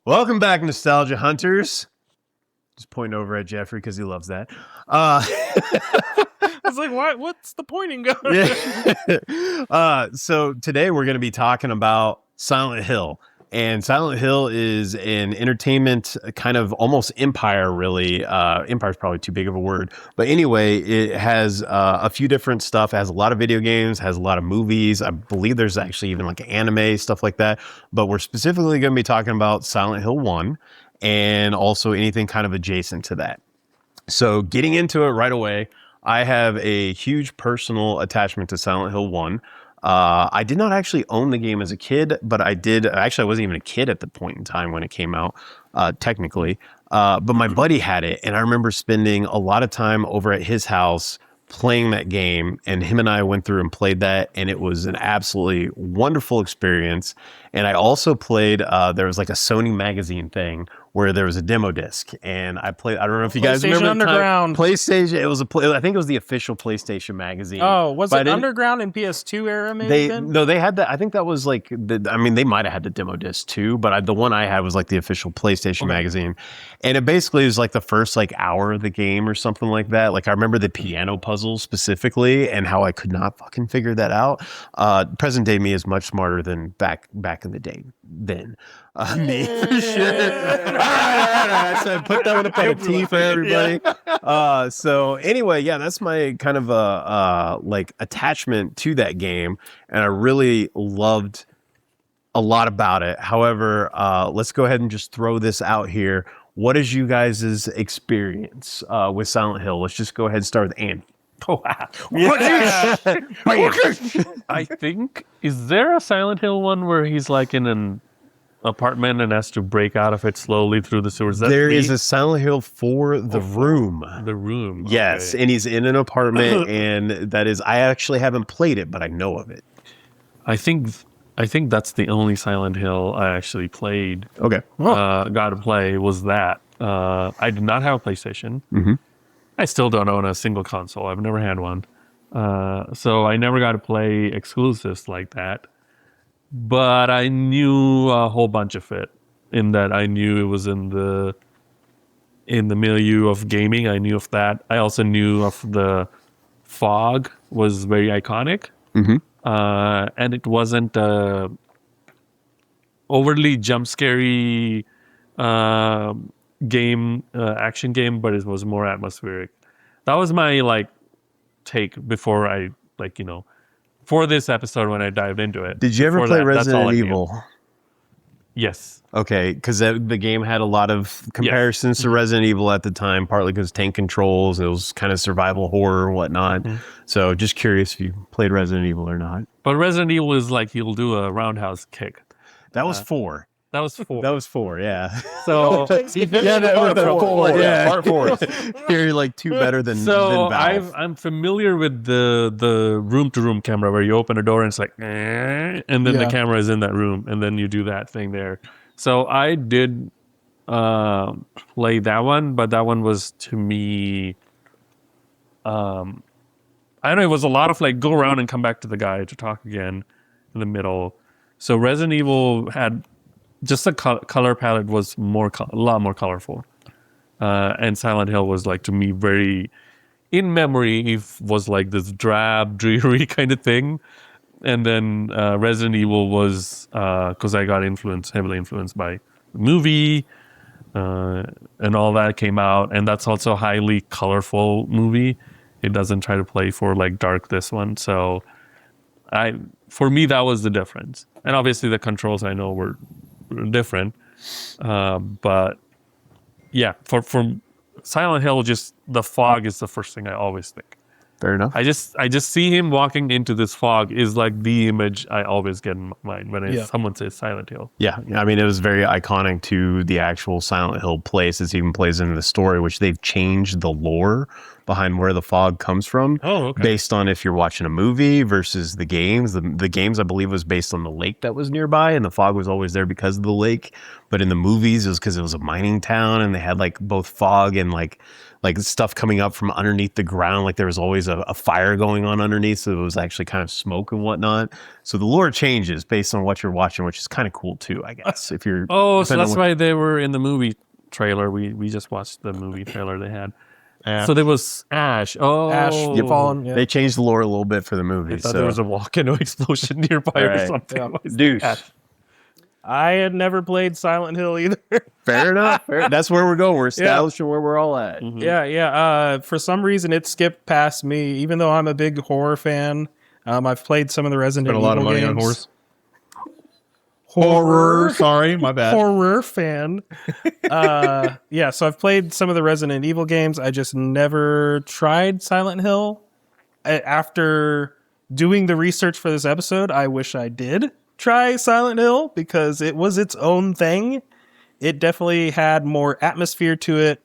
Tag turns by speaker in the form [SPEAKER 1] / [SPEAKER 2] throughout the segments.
[SPEAKER 1] Welcome back, Nostalgia Hunters. Just pointing over at Jeffrey because he loves that.
[SPEAKER 2] I was like, what? What's the pointing going?
[SPEAKER 1] Yeah. So today we're going to be talking about Silent Hill. And Silent Hill is an entertainment kind of almost empire, really. Empire is probably too big of a word. But anyway, it has a few different stuff. It has a lot of video games, has a lot of movies. I believe there's actually even like anime, stuff like that. But we're specifically going to be talking about Silent Hill 1 and also anything kind of adjacent to that. So getting into it right away, I have a huge personal attachment to Silent Hill 1. I did not actually own the game as a kid, but I did. Actually, I wasn't even a kid at the point in time when it came out, technically. But my buddy had it, and I remember spending a lot of time over at his house playing that game, and him and I went through and played that, and it was an absolutely wonderful experience. And I also played, there was like a Sony magazine thing where there was a demo disc, and I played, I don't know if you guys remember
[SPEAKER 2] Underground.
[SPEAKER 1] PlayStation, it was I think it was the official PlayStation magazine.
[SPEAKER 2] Oh, was it Underground in PS2 era maybe?
[SPEAKER 1] They had that. I think that was like, they might have had the demo disc too, but the one I had was like the official PlayStation magazine. And it basically was like the first like hour of the game or something like that. Like I remember the piano puzzle specifically and how I could not fucking figure that out. Present day me is much smarter than back in the day then. Me. Shit. All right. So I put that one up on a T for everybody. So anyway, yeah, that's my kind of like attachment to that game, and I really loved a lot about it. However, let's go ahead and just throw this out here. What is you guys' experience with Silent Hill? Let's just go ahead and start with Andy.
[SPEAKER 3] Oh, yeah. I think, is there a Silent Hill one where he's like in an apartment and has to break out of it slowly through the sewers?
[SPEAKER 1] There is a Silent Hill for The Room.
[SPEAKER 3] The Room.
[SPEAKER 1] Yes,
[SPEAKER 3] okay.
[SPEAKER 1] and he's in an apartment, and that is, I actually haven't played it, but I know of it.
[SPEAKER 3] I think that's the only Silent Hill I actually played.
[SPEAKER 1] Okay.
[SPEAKER 3] Got to play was that. I did not have a PlayStation.
[SPEAKER 1] Mm-hmm.
[SPEAKER 3] I still don't own a single console. I've never had one. So I never got to play exclusives like that. But I knew a whole bunch of it, in that I knew it was in the milieu of gaming. I knew of that. I also knew of the fog was very iconic.
[SPEAKER 1] Mm-hmm.
[SPEAKER 3] And it wasn't overly jump scary game, action game, but it was more atmospheric. That was my like take before I for this episode when I dived into it.
[SPEAKER 1] Did you ever play Resident Evil?
[SPEAKER 3] Yes.
[SPEAKER 1] Okay, because the game had a lot of comparisons to Resident Evil at the time, partly because tank controls, it was kind of survival horror and whatnot. Mm-hmm. So just curious if you played Resident Evil or not.
[SPEAKER 3] But Resident Evil is like he'll do a roundhouse kick.
[SPEAKER 1] That was 4.
[SPEAKER 3] That was 4.
[SPEAKER 1] That was 4, yeah.
[SPEAKER 3] So
[SPEAKER 1] part 4. You're like 2 better than Valve.
[SPEAKER 3] I'm familiar with the room to room camera where you open a door and it's like, and then the camera is in that room, and then you do that thing there. So I did play that one, but that one was to me, I don't know. It was a lot of like go around and come back to the guy to talk again in the middle. So Resident Evil had. Just the color palette was a lot more colorful. And Silent Hill was like, to me, very, in memory, it was like this drab, dreary kind of thing. And then Resident Evil was, because I got heavily influenced by the movie and all that came out. And that's also a highly colorful movie. It doesn't try to play for like dark this one. So for me, that was the difference. And obviously the controls I know were different, but yeah, for Silent Hill, just the fog is the first thing I always think.
[SPEAKER 1] Fair enough.
[SPEAKER 3] I just see him walking into this fog is like the image I always get in mind when someone says Silent Hill.
[SPEAKER 1] Yeah, I mean, it was very iconic to the actual Silent Hill place. It even plays into the story, which they've changed the lore behind where the fog comes from.
[SPEAKER 3] Oh, okay.
[SPEAKER 1] Based on if you're watching a movie versus the games. The games, I believe, was based on the lake that was nearby, and the fog was always there because of the lake. But in the movies, it was because it was a mining town, and they had like both fog and like stuff coming up from underneath the ground. Like there was always a fire going on underneath, so it was actually kind of smoke and whatnot. So the lore changes based on what you're watching, which is kind of cool too, I guess. If you're
[SPEAKER 3] so that's why they were in the movie trailer. We just watched the movie trailer they had. So there was Ash. Oh,
[SPEAKER 2] Ash fallen. Yeah.
[SPEAKER 1] They changed the lore a little bit for the movie.
[SPEAKER 3] I thought there was a volcano explosion nearby or something.
[SPEAKER 1] Yeah. Douche.
[SPEAKER 2] I had never played Silent Hill either.
[SPEAKER 1] Fair enough. That's where we're going. We're establishing where we're all at.
[SPEAKER 2] Mm-hmm. Yeah. For some reason, it skipped past me, even though I'm a big horror fan. I've played some of the Resident Evil games.
[SPEAKER 4] Spent a lot of money on horse.
[SPEAKER 2] Horror.
[SPEAKER 4] Sorry, my bad.
[SPEAKER 2] Horror fan. So I've played some of the Resident Evil games. I just never tried Silent Hill. After doing the research for this episode, I wish I did try Silent Hill because it was its own thing. It definitely had more atmosphere to it,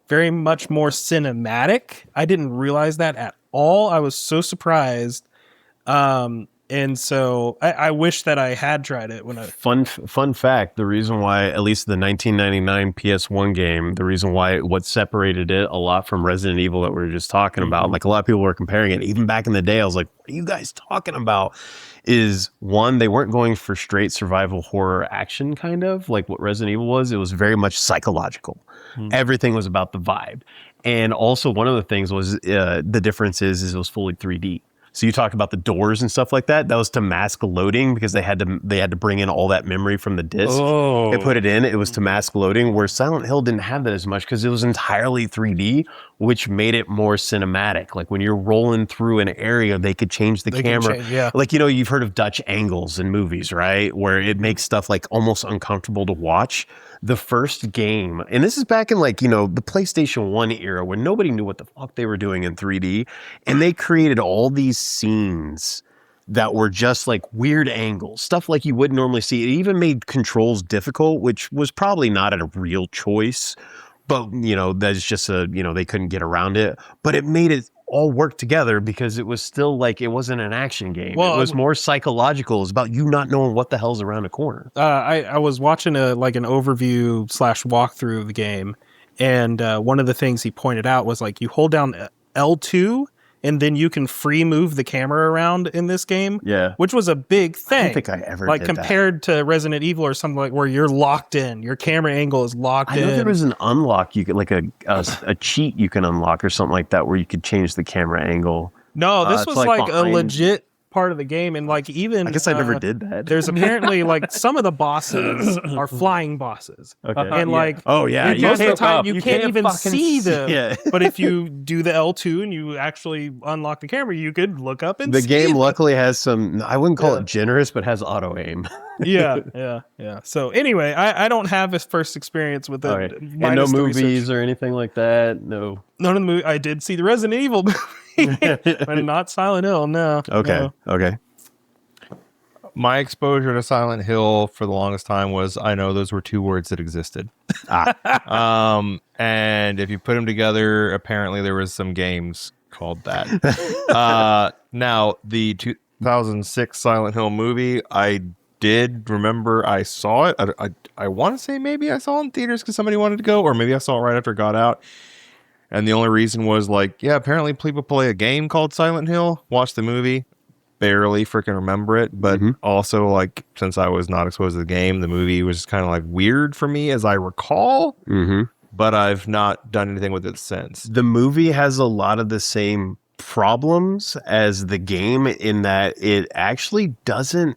[SPEAKER 2] very much more cinematic. I didn't realize that at all. I was so surprised. And so I wish that I had tried it when I...
[SPEAKER 1] Fun fact, the reason why, at least the 1999 PS1 game, the reason why what separated it a lot from Resident Evil that we were just talking about, like a lot of people were comparing it, even back in the day, I was like, what are you guys talking about? Is one, they weren't going for straight survival horror action kind of like what Resident Evil was. It was very much psychological. Everything was about the vibe. And also one of the things was the difference is it was fully 3D. So you talked about the doors and stuff like that. That was to mask loading because they had to bring in all that memory from the disc. They put it in. It was to mask loading. Where Silent Hill didn't have that as much because it was entirely 3D, which made it more cinematic. Like when you're rolling through an area, they could change the camera. Like you've heard of Dutch angles in movies, right? Where it makes stuff like almost uncomfortable to watch. The first game, and this is back in the PlayStation 1 era when nobody knew what the fuck they were doing in 3D, and they created all these scenes that were just like weird angles, stuff like you wouldn't normally see. It even made controls difficult, which was probably not a real choice, but that's just they couldn't get around it. But it made it all work together because it was still like it wasn't an action game. Well, it was more psychological. It was about you not knowing what the hell's around a corner.
[SPEAKER 2] I was watching an overview / walkthrough of the game, and one of the things he pointed out was like you hold down L2 and then you can free move the camera around in this game. Yeah, which was a big thing.
[SPEAKER 1] I don't think I ever did
[SPEAKER 2] compared to Resident Evil or something like where you're locked in, your camera angle is locked in.
[SPEAKER 1] I know there was an unlock you could a cheat you can unlock or something like that where you could change the camera angle.
[SPEAKER 2] No, this was like a legit part of the game, and even
[SPEAKER 1] I guess I never did that.
[SPEAKER 2] There's apparently some of the bosses are flying bosses.
[SPEAKER 1] Okay.
[SPEAKER 2] And you can't even see them. Yeah. But if you do the L2 and you actually unlock the camera, you could look up and
[SPEAKER 1] the
[SPEAKER 2] see
[SPEAKER 1] game luckily has some, I wouldn't call it generous, but has auto aim.
[SPEAKER 2] Yeah. So anyway, I don't have a first experience with it.
[SPEAKER 1] Right. And no movies or anything like that? No.
[SPEAKER 2] None of the movies. I did see the Resident Evil movie. But not Silent Hill, no.
[SPEAKER 1] Okay.
[SPEAKER 4] My exposure to Silent Hill for the longest time was I know those were two words that existed. And if you put them together, apparently there was some games called that. Now, the 2006 Silent Hill movie, I did remember I saw it. I want to say maybe I saw it in theaters because somebody wanted to go, or maybe I saw it right after it got out. And the only reason was apparently people play a game called Silent Hill, watch the movie, barely freaking remember it. But also, since I was not exposed to the game, the movie was kind of weird for me as I recall. But I've not done anything with it since.
[SPEAKER 1] The movie has a lot of the same problems as the game in that it actually doesn't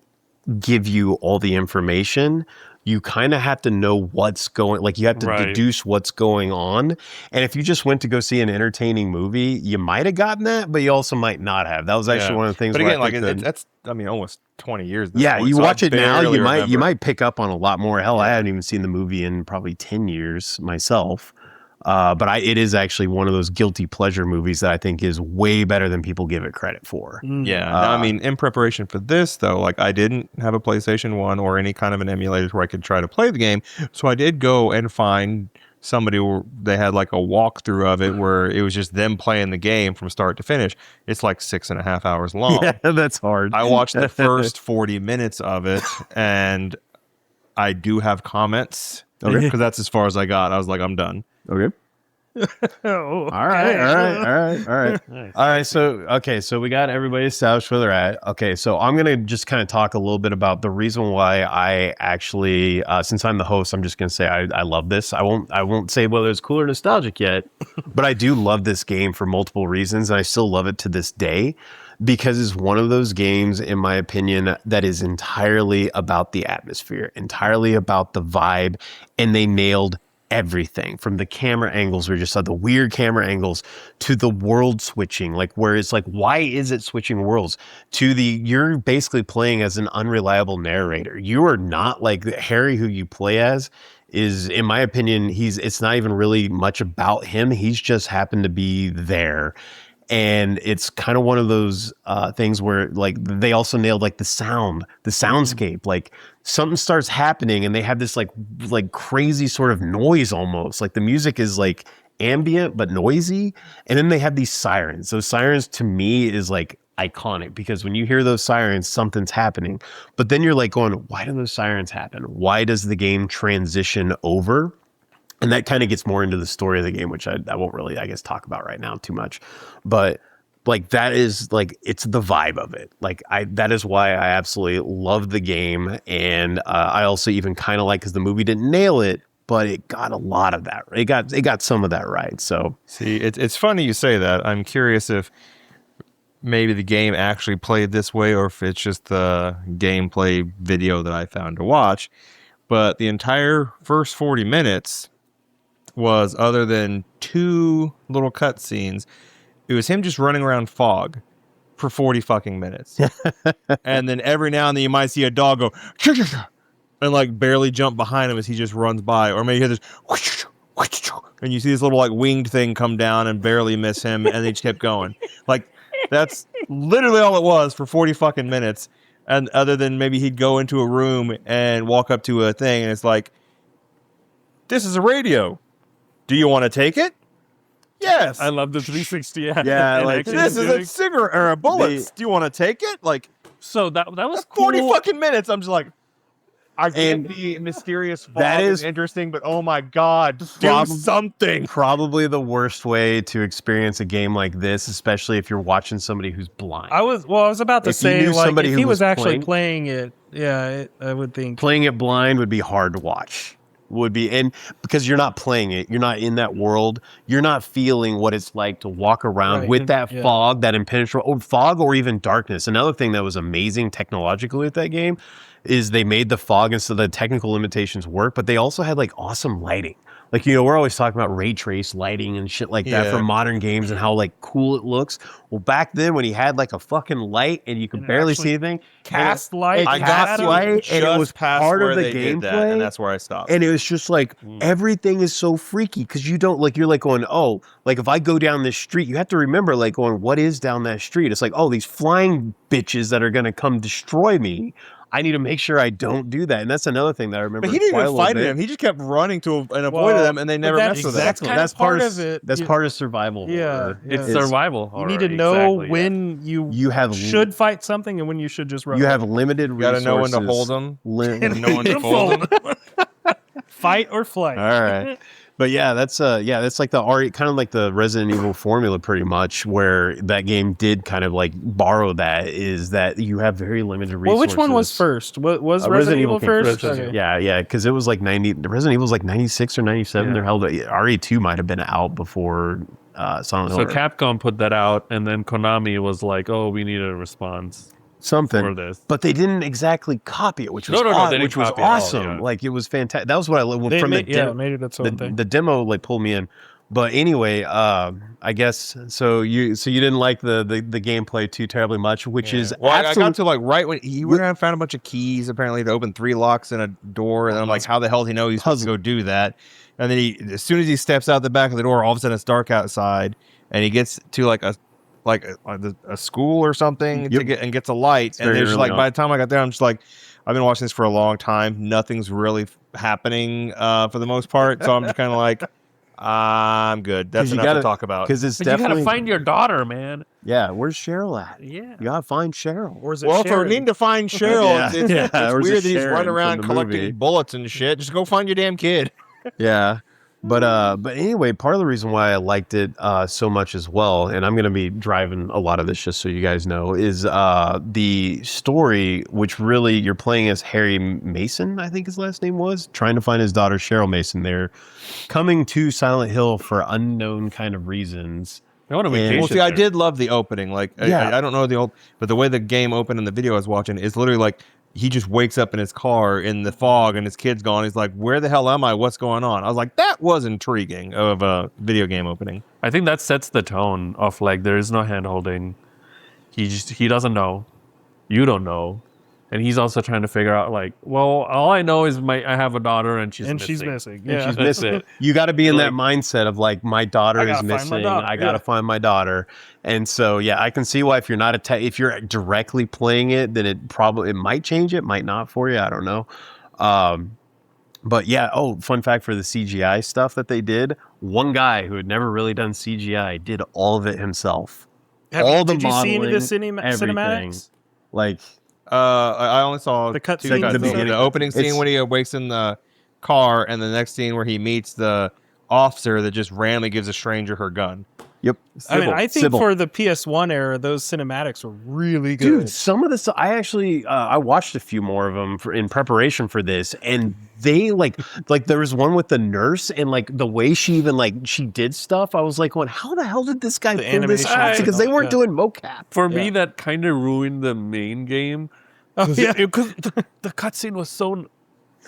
[SPEAKER 1] give you all the information. You kind of have to know what's going, you have to deduce what's going on. And if you just went to go see an entertaining movie, you might have gotten that, but you also might not have. That was actually one of the things.
[SPEAKER 4] But again, that's almost 20 years.
[SPEAKER 1] Yeah, you watch it now, you might pick up on a lot more. Hell, I haven't even seen the movie in probably 10 years myself. But it is actually one of those guilty pleasure movies that I think is way better than people give it credit for.
[SPEAKER 4] Yeah. In preparation for this, though, I didn't have a PlayStation 1 or any kind of an emulator where I could try to play the game. So I did go and find they had like a walkthrough of it where it was just them playing the game from start to finish. It's like 6.5 hours long.
[SPEAKER 1] Yeah, that's hard.
[SPEAKER 4] I watched the first 40 minutes of it, and I do have comments because that's as far as I got. I was like, I'm done.
[SPEAKER 1] Okay.
[SPEAKER 2] Oh,
[SPEAKER 1] All right. So we got everybody established where they're at. Okay, so I'm gonna just kind of talk a little bit about the reason why I actually, since I'm the host, I'm just gonna say I love this. I won't say whether it's cool or nostalgic yet, but I do love this game for multiple reasons, and I still love it to this day because it's one of those games, in my opinion, that is entirely about the atmosphere, entirely about the vibe, and they nailed everything from the camera angles we just saw, the weird camera angles, to the world switching, like where it's like, why is it switching worlds, to you're basically playing as an unreliable narrator. You are not like Harry, who you play as is, in my opinion, it's not even really much about him. He's just happened to be there. And it's kind of one of those things where like they also nailed like the soundscape, like something starts happening and they have this like crazy sort of noise almost, like the music is like ambient but noisy. And then they have these sirens. Those sirens to me is like iconic because when you hear those sirens, something's happening. But then you're like going, why do those sirens happen? Why does the game transition over? And that kind of gets more into the story of the game, which I won't really, I guess, talk about right now too much. But like that is like, it's the vibe of it. Like that is why I absolutely love the game. And I also even kind of like, because the movie didn't nail it, but it got a lot of that. It got some of that right. So
[SPEAKER 4] see, it's funny you say that. I'm curious if maybe the game actually played this way or if it's just the gameplay video that I found to watch. But the entire first 40 minutes was, other than 2 little cutscenes, it was him just running around fog for 40 fucking minutes. And then every now and then you might see a dog go and like barely jump behind him as he just runs by. Or maybe you hear this and you see this little like winged thing come down and barely miss him, and they just kept going. Like that's literally all it was for 40 fucking minutes. And other than maybe he'd go into a room and walk up to a thing and it's like, this is a radio. Do you want to take it? Yes.
[SPEAKER 3] I love the 360. Yeah.
[SPEAKER 1] Yeah,
[SPEAKER 3] And
[SPEAKER 1] like,
[SPEAKER 3] actually
[SPEAKER 4] This is a
[SPEAKER 3] doing-
[SPEAKER 4] cigarette or a bullets. Do you want to take it? Like
[SPEAKER 3] So that was
[SPEAKER 4] 40
[SPEAKER 3] cool.
[SPEAKER 4] fucking minutes. I'm just like, I
[SPEAKER 1] And
[SPEAKER 4] get the mysterious fog
[SPEAKER 1] that is
[SPEAKER 4] interesting, but oh my God, do
[SPEAKER 1] Prob-
[SPEAKER 4] something.
[SPEAKER 1] probably the worst way to experience a game like this, especially if you're watching somebody who's blind.
[SPEAKER 2] I was about to
[SPEAKER 1] If you
[SPEAKER 2] say,
[SPEAKER 1] knew
[SPEAKER 2] like,
[SPEAKER 1] somebody
[SPEAKER 2] if
[SPEAKER 1] who
[SPEAKER 2] he
[SPEAKER 1] was
[SPEAKER 2] was actually
[SPEAKER 1] playing-
[SPEAKER 2] playing it, yeah, I would think.
[SPEAKER 1] Playing it blind would be hard to watch. Would be, and because you're not playing it, you're not in that world, you're not feeling what it's like to walk around
[SPEAKER 2] Right,
[SPEAKER 1] with that
[SPEAKER 2] yeah.
[SPEAKER 1] fog, that impenetrable fog, or even darkness. Another thing that was amazing technologically with that game is they made the fog, and so the technical limitations work, but they also had like awesome lighting. Like, we're always talking about ray trace lighting and shit like that
[SPEAKER 4] Yeah.
[SPEAKER 1] for modern games and how like cool it looks. Well, back then when he had like a fucking light and you could
[SPEAKER 2] And
[SPEAKER 1] barely
[SPEAKER 2] actually
[SPEAKER 1] see anything,
[SPEAKER 2] Cast light.
[SPEAKER 1] I
[SPEAKER 2] cast
[SPEAKER 1] got
[SPEAKER 2] shadow.
[SPEAKER 1] light, and it
[SPEAKER 4] Just
[SPEAKER 1] was
[SPEAKER 4] past
[SPEAKER 1] part
[SPEAKER 4] where
[SPEAKER 1] of the
[SPEAKER 4] they did that,
[SPEAKER 1] gameplay.
[SPEAKER 4] and that's where I stopped.
[SPEAKER 1] And it was just like everything is so freaky because you don't like, you're like going, oh, like if I go down this street, you have to remember like going, what is down that street? It's like, oh, these flying bitches that are going to come destroy me. I need to make sure I don't do that. And that's another thing that I remember.
[SPEAKER 4] But he didn't
[SPEAKER 1] quite a
[SPEAKER 4] even
[SPEAKER 1] little
[SPEAKER 4] fight
[SPEAKER 1] bit.
[SPEAKER 4] him. He just kept running to and avoided
[SPEAKER 2] Well,
[SPEAKER 4] them, and they
[SPEAKER 2] but
[SPEAKER 4] never
[SPEAKER 2] that's-
[SPEAKER 4] messed with
[SPEAKER 2] that's
[SPEAKER 4] him.
[SPEAKER 2] kind of part of it.
[SPEAKER 1] That's
[SPEAKER 2] You-
[SPEAKER 1] part of survival.
[SPEAKER 2] Yeah,
[SPEAKER 1] horror.
[SPEAKER 2] yeah.
[SPEAKER 3] It's survival.
[SPEAKER 2] You need
[SPEAKER 3] horror,
[SPEAKER 2] to know
[SPEAKER 3] exactly, yeah.
[SPEAKER 2] when you
[SPEAKER 1] have
[SPEAKER 2] should fight something and when you should just run.
[SPEAKER 1] You have limited
[SPEAKER 4] You gotta
[SPEAKER 1] resources.
[SPEAKER 4] know when to hold them.
[SPEAKER 2] And
[SPEAKER 4] know when to fold them.
[SPEAKER 2] fight or flight.
[SPEAKER 1] All right. But yeah, that's like the kind of like the Resident Evil formula pretty much, where that game did kind of like borrow that, is that you have very limited
[SPEAKER 2] Well,
[SPEAKER 1] resources.
[SPEAKER 2] which one was first? What was
[SPEAKER 1] Resident
[SPEAKER 2] Resident Evil
[SPEAKER 1] came
[SPEAKER 2] first?
[SPEAKER 3] first.
[SPEAKER 2] Okay.
[SPEAKER 1] Yeah, because it was like 90. Resident Evil was like 96 or 97.
[SPEAKER 3] Yeah.
[SPEAKER 1] They're held. RE2 might have been out before Silent
[SPEAKER 3] So
[SPEAKER 1] Hill.
[SPEAKER 3] Capcom put that out, and then Konami was like, "Oh, we need a response
[SPEAKER 1] Something.
[SPEAKER 3] for this."
[SPEAKER 1] But they didn't exactly copy it, which was
[SPEAKER 3] No,
[SPEAKER 1] odd,
[SPEAKER 3] they didn't
[SPEAKER 1] which was
[SPEAKER 3] copy it at all,
[SPEAKER 1] awesome.
[SPEAKER 3] yeah.
[SPEAKER 1] Like it was fantastic. That was what I loved
[SPEAKER 2] They
[SPEAKER 1] from
[SPEAKER 2] made,
[SPEAKER 1] the demo.
[SPEAKER 2] made it its own thing.
[SPEAKER 1] The demo like pulled me in. But anyway, I guess so. You didn't like the gameplay too terribly much, which is
[SPEAKER 4] Well, I
[SPEAKER 1] absolutely.
[SPEAKER 4] got to like right when he went around and found a bunch of keys apparently to open 3 locks in a door, and I'm like, how the hell does he know he's supposed to go do that? And then as soon as he steps out the back of the door, all of a sudden it's dark outside, and he gets to like a school or something
[SPEAKER 1] Yep.
[SPEAKER 4] to get and gets a light, and
[SPEAKER 1] very
[SPEAKER 4] there's
[SPEAKER 1] early
[SPEAKER 4] like
[SPEAKER 1] on.
[SPEAKER 4] by the time I got there, I'm just like, I've been watching this for a long time. Nothing's really happening for the most part. So I'm just kind of like, I'm good. That's enough to talk about.
[SPEAKER 1] Because it's
[SPEAKER 3] But you
[SPEAKER 1] definitely...
[SPEAKER 3] gotta find your daughter, man.
[SPEAKER 1] Yeah, where's Cheryl at?
[SPEAKER 3] Yeah.
[SPEAKER 1] You gotta find Cheryl.
[SPEAKER 2] Or is it
[SPEAKER 4] Well, if we're
[SPEAKER 2] Sharon?
[SPEAKER 4] needing to find Cheryl, it's
[SPEAKER 1] or is it
[SPEAKER 4] weird that he's
[SPEAKER 1] Sharon
[SPEAKER 4] running
[SPEAKER 1] from
[SPEAKER 4] around
[SPEAKER 1] the
[SPEAKER 4] collecting
[SPEAKER 1] movie?
[SPEAKER 4] bullets and shit. Just go find your damn kid.
[SPEAKER 1] Yeah. But anyway, part of the reason why I liked it so much as well, and I'm going to be driving a lot of this just so you guys know, is the story, which really you're playing as Harry Mason, I think his last name was, trying to find his daughter Cheryl Mason. They're coming to Silent Hill for unknown kind of reasons.
[SPEAKER 3] I want to vacation.
[SPEAKER 4] Well, see, I did love the opening. Like,
[SPEAKER 1] Yeah.
[SPEAKER 4] I don't know the old, but the way the game opened in the video I was watching is literally like he just wakes up in his car in the fog and his kid's gone. He's like, "Where the hell am I? What's going on?" I was like, that was intriguing of a video game opening.
[SPEAKER 3] I think that sets the tone of like there is no hand holding. He doesn't know. You don't know. And he's also trying to figure out like, well, all I know is I have a daughter and she's missing.
[SPEAKER 2] Yeah.
[SPEAKER 1] She's missing. You got to be in that mindset of like, my daughter is
[SPEAKER 2] gotta find my
[SPEAKER 1] missing.
[SPEAKER 2] daughter.
[SPEAKER 1] I got to find my daughter. And so, yeah, I can see why if you're not if you're directly playing it, then it might change it, might not for you. I don't know. But yeah. Oh, fun fact for the CGI stuff that they did. One guy who had never really done CGI did all of it himself.
[SPEAKER 2] Did you see any of the
[SPEAKER 1] everything.
[SPEAKER 2] cinematics?
[SPEAKER 1] Like,
[SPEAKER 4] I only saw
[SPEAKER 2] The cut
[SPEAKER 4] two
[SPEAKER 2] scenes
[SPEAKER 4] cuts.
[SPEAKER 2] and stuff?
[SPEAKER 4] The opening scene
[SPEAKER 1] It's-
[SPEAKER 4] when he wakes in the car, and the next scene where he meets the officer that just randomly gives a stranger her gun.
[SPEAKER 1] yep.
[SPEAKER 2] I mean, I think
[SPEAKER 1] Sybil.
[SPEAKER 2] for the PS1 era, those cinematics were really good.
[SPEAKER 1] Dude, some of the I actually I watched a few more of them in preparation for this, and they like there was one with the nurse, and like the way she even she did stuff. I was like, going, how the hell did this guy
[SPEAKER 2] The
[SPEAKER 1] pull this
[SPEAKER 2] animation
[SPEAKER 1] off?
[SPEAKER 2] and
[SPEAKER 1] Because they
[SPEAKER 2] all,
[SPEAKER 1] weren't
[SPEAKER 2] yeah.
[SPEAKER 1] doing mocap.
[SPEAKER 3] For me, that kind of ruined the main game.
[SPEAKER 2] Oh, yeah.
[SPEAKER 3] Because the cutscene was so.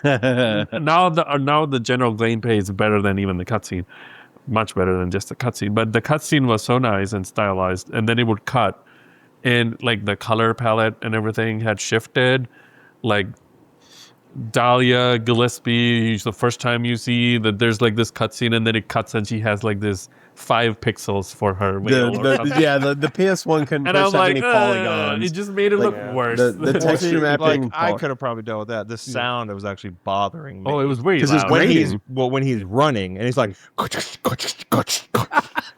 [SPEAKER 3] now the general gameplay is better than even the cutscene, much better than just the cutscene. But the cutscene was so nice and stylized, and then it would cut, and like the color palette and everything had shifted, like. Dahlia Gillespie, the first time you see that there's like this cutscene and then it cuts and she has like this 5 pixels for her veil or something.
[SPEAKER 1] The PS1 couldn't
[SPEAKER 3] And I was
[SPEAKER 1] have
[SPEAKER 3] like,
[SPEAKER 1] any polygons.
[SPEAKER 3] it just made it look worse.
[SPEAKER 1] The texture mapping.
[SPEAKER 4] Like, I could have probably dealt with that. The sound was actually bothering me.
[SPEAKER 3] Oh, it was very
[SPEAKER 1] 'Cause it's
[SPEAKER 3] loud.
[SPEAKER 1] great.
[SPEAKER 4] when he's running and he's like, and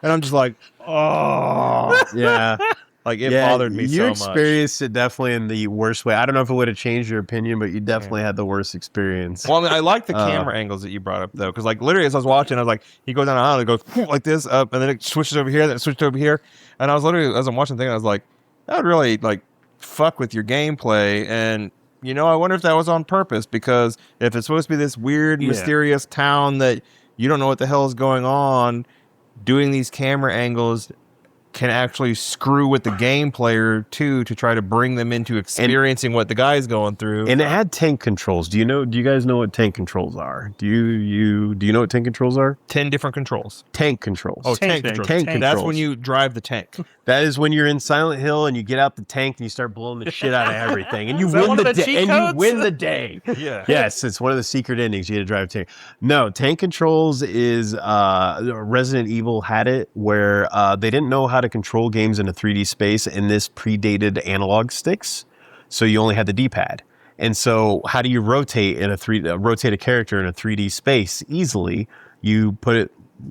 [SPEAKER 4] I'm just like, oh,
[SPEAKER 1] Yeah.
[SPEAKER 4] like it bothered me
[SPEAKER 1] you
[SPEAKER 4] so much.
[SPEAKER 1] experienced it definitely in the worst way. I don't know if it would have changed your opinion, but you definitely had the worst experience.
[SPEAKER 4] Well, I mean, I like the camera angles that you brought up though, because like literally as I was watching, I was like, he goes down an aisle, it goes like this up, and then it switches over here, then it switches over here, and I was literally as I'm watching the thing, I was like, that would really like fuck with your gameplay, and you know, I wonder if that was on purpose, because if it's supposed to be this weird, mysterious town that you don't know what the hell is going on, doing these camera angles can actually screw with the game player too, to try to bring them into experiencing what the guy's going through.
[SPEAKER 1] And it had tank controls. Do you guys know what tank controls are? Do you know what tank controls are?
[SPEAKER 4] 10 different controls.
[SPEAKER 1] Tank controls.
[SPEAKER 4] Oh,
[SPEAKER 2] Tank
[SPEAKER 4] tank controls.
[SPEAKER 1] Tank
[SPEAKER 4] That's
[SPEAKER 1] controls.
[SPEAKER 4] when you drive the tank.
[SPEAKER 1] That is when you're in Silent Hill and you get out the tank and you start blowing the shit out of everything, and you
[SPEAKER 2] Is that
[SPEAKER 1] win
[SPEAKER 2] one
[SPEAKER 1] the
[SPEAKER 2] of the
[SPEAKER 1] day.
[SPEAKER 2] cheat
[SPEAKER 1] And
[SPEAKER 2] codes?
[SPEAKER 1] you win the day.
[SPEAKER 4] Yeah.
[SPEAKER 1] Yes, it's one of the secret endings. You had to drive a tank. No, tank controls is Resident Evil had it where they didn't know how to control games in a 3D space, and this predated analog sticks, so you only had the D-pad. And so, how do you rotate rotate a character in a 3D space easily? You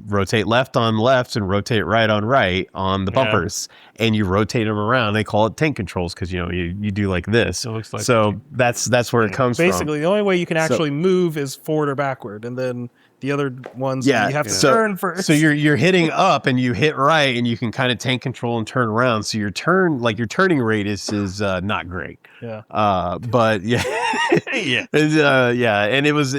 [SPEAKER 1] rotate left on left and rotate right on the bumpers, and you rotate them around. They call it tank controls because you do like this.
[SPEAKER 3] It looks like
[SPEAKER 1] so that's where it comes from.
[SPEAKER 2] Basically, the only way you can actually move is forward or backward, and then the other ones you have to turn first.
[SPEAKER 1] So you're hitting up and you hit right, and you can kind of tank control and turn around. So your turning radius is not great.
[SPEAKER 2] Yeah.
[SPEAKER 1] But yeah, and it was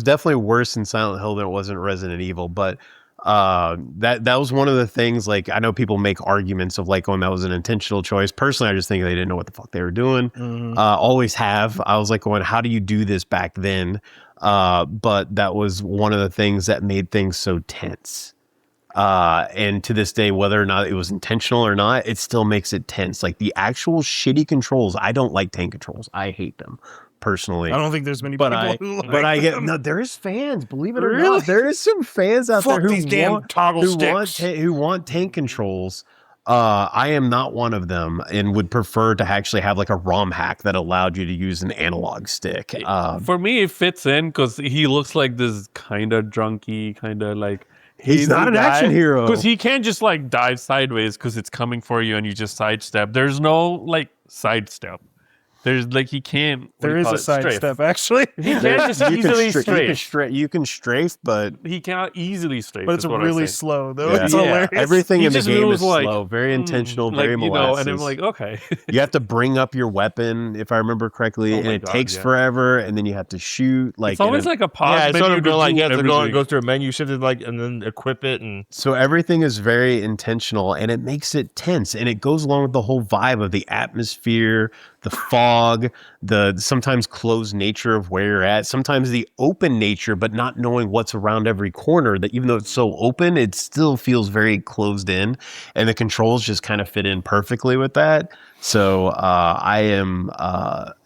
[SPEAKER 1] definitely worse in Silent Hill than it was in Resident Evil. But that was one of the things. Like, I know people make arguments of like, oh, that was an intentional choice. Personally, I just think they didn't know what the fuck they were doing. Always have. I was like going, how do you do this back then? But that was one of the things that made things so tense. And to this day, whether or not it was intentional or not, it still makes it tense. Like the actual shitty controls. I don't like tank controls. I hate them personally.
[SPEAKER 2] I don't think there's many people who like
[SPEAKER 1] I get
[SPEAKER 2] them.
[SPEAKER 1] no. There is fans, believe it or
[SPEAKER 2] Really?
[SPEAKER 1] not. There is some fans out
[SPEAKER 2] Fuck
[SPEAKER 1] there
[SPEAKER 2] these damn toggle sticks.
[SPEAKER 1] who want tank controls. I am not one of them and would prefer to actually have like a ROM hack that allowed you to use an analog stick.
[SPEAKER 3] For me, it fits in because he looks like this kind of drunky, kind of like
[SPEAKER 1] He's not an action hero.
[SPEAKER 3] because he can't just like dive sideways because it's coming for you and you just sidestep. There's no like sidestep. There's like he can't.
[SPEAKER 2] There is a sidestep, actually.
[SPEAKER 3] He can't just easily strafe.
[SPEAKER 1] You can strafe, but
[SPEAKER 3] He cannot easily strafe.
[SPEAKER 2] But it's
[SPEAKER 3] is what I
[SPEAKER 2] really
[SPEAKER 3] say.
[SPEAKER 2] slow, though.
[SPEAKER 1] yeah.
[SPEAKER 2] It's hilarious.
[SPEAKER 1] Everything
[SPEAKER 3] He
[SPEAKER 1] in the
[SPEAKER 3] just
[SPEAKER 1] game
[SPEAKER 3] moves
[SPEAKER 1] is
[SPEAKER 3] like,
[SPEAKER 1] slow, very intentional, very
[SPEAKER 3] like,
[SPEAKER 1] molasses.
[SPEAKER 3] and I'm like, okay.
[SPEAKER 1] You have to bring up your weapon, if I remember correctly, and it takes forever, and then you have to shoot. Like
[SPEAKER 3] It's always like a pause.
[SPEAKER 4] Yeah, it's sort of
[SPEAKER 3] menu to
[SPEAKER 4] like
[SPEAKER 3] do
[SPEAKER 4] you have to go
[SPEAKER 3] everything.
[SPEAKER 4] and go through a menu, shift it like, and then equip it, and
[SPEAKER 1] so everything is very intentional, and it makes it tense, and it goes along with the whole vibe of the atmosphere, the fog, the sometimes closed nature of where you're at, sometimes the open nature, but not knowing what's around every corner. That even though it's so open, it still feels very closed in, and the controls just kind of fit in perfectly with that. So I am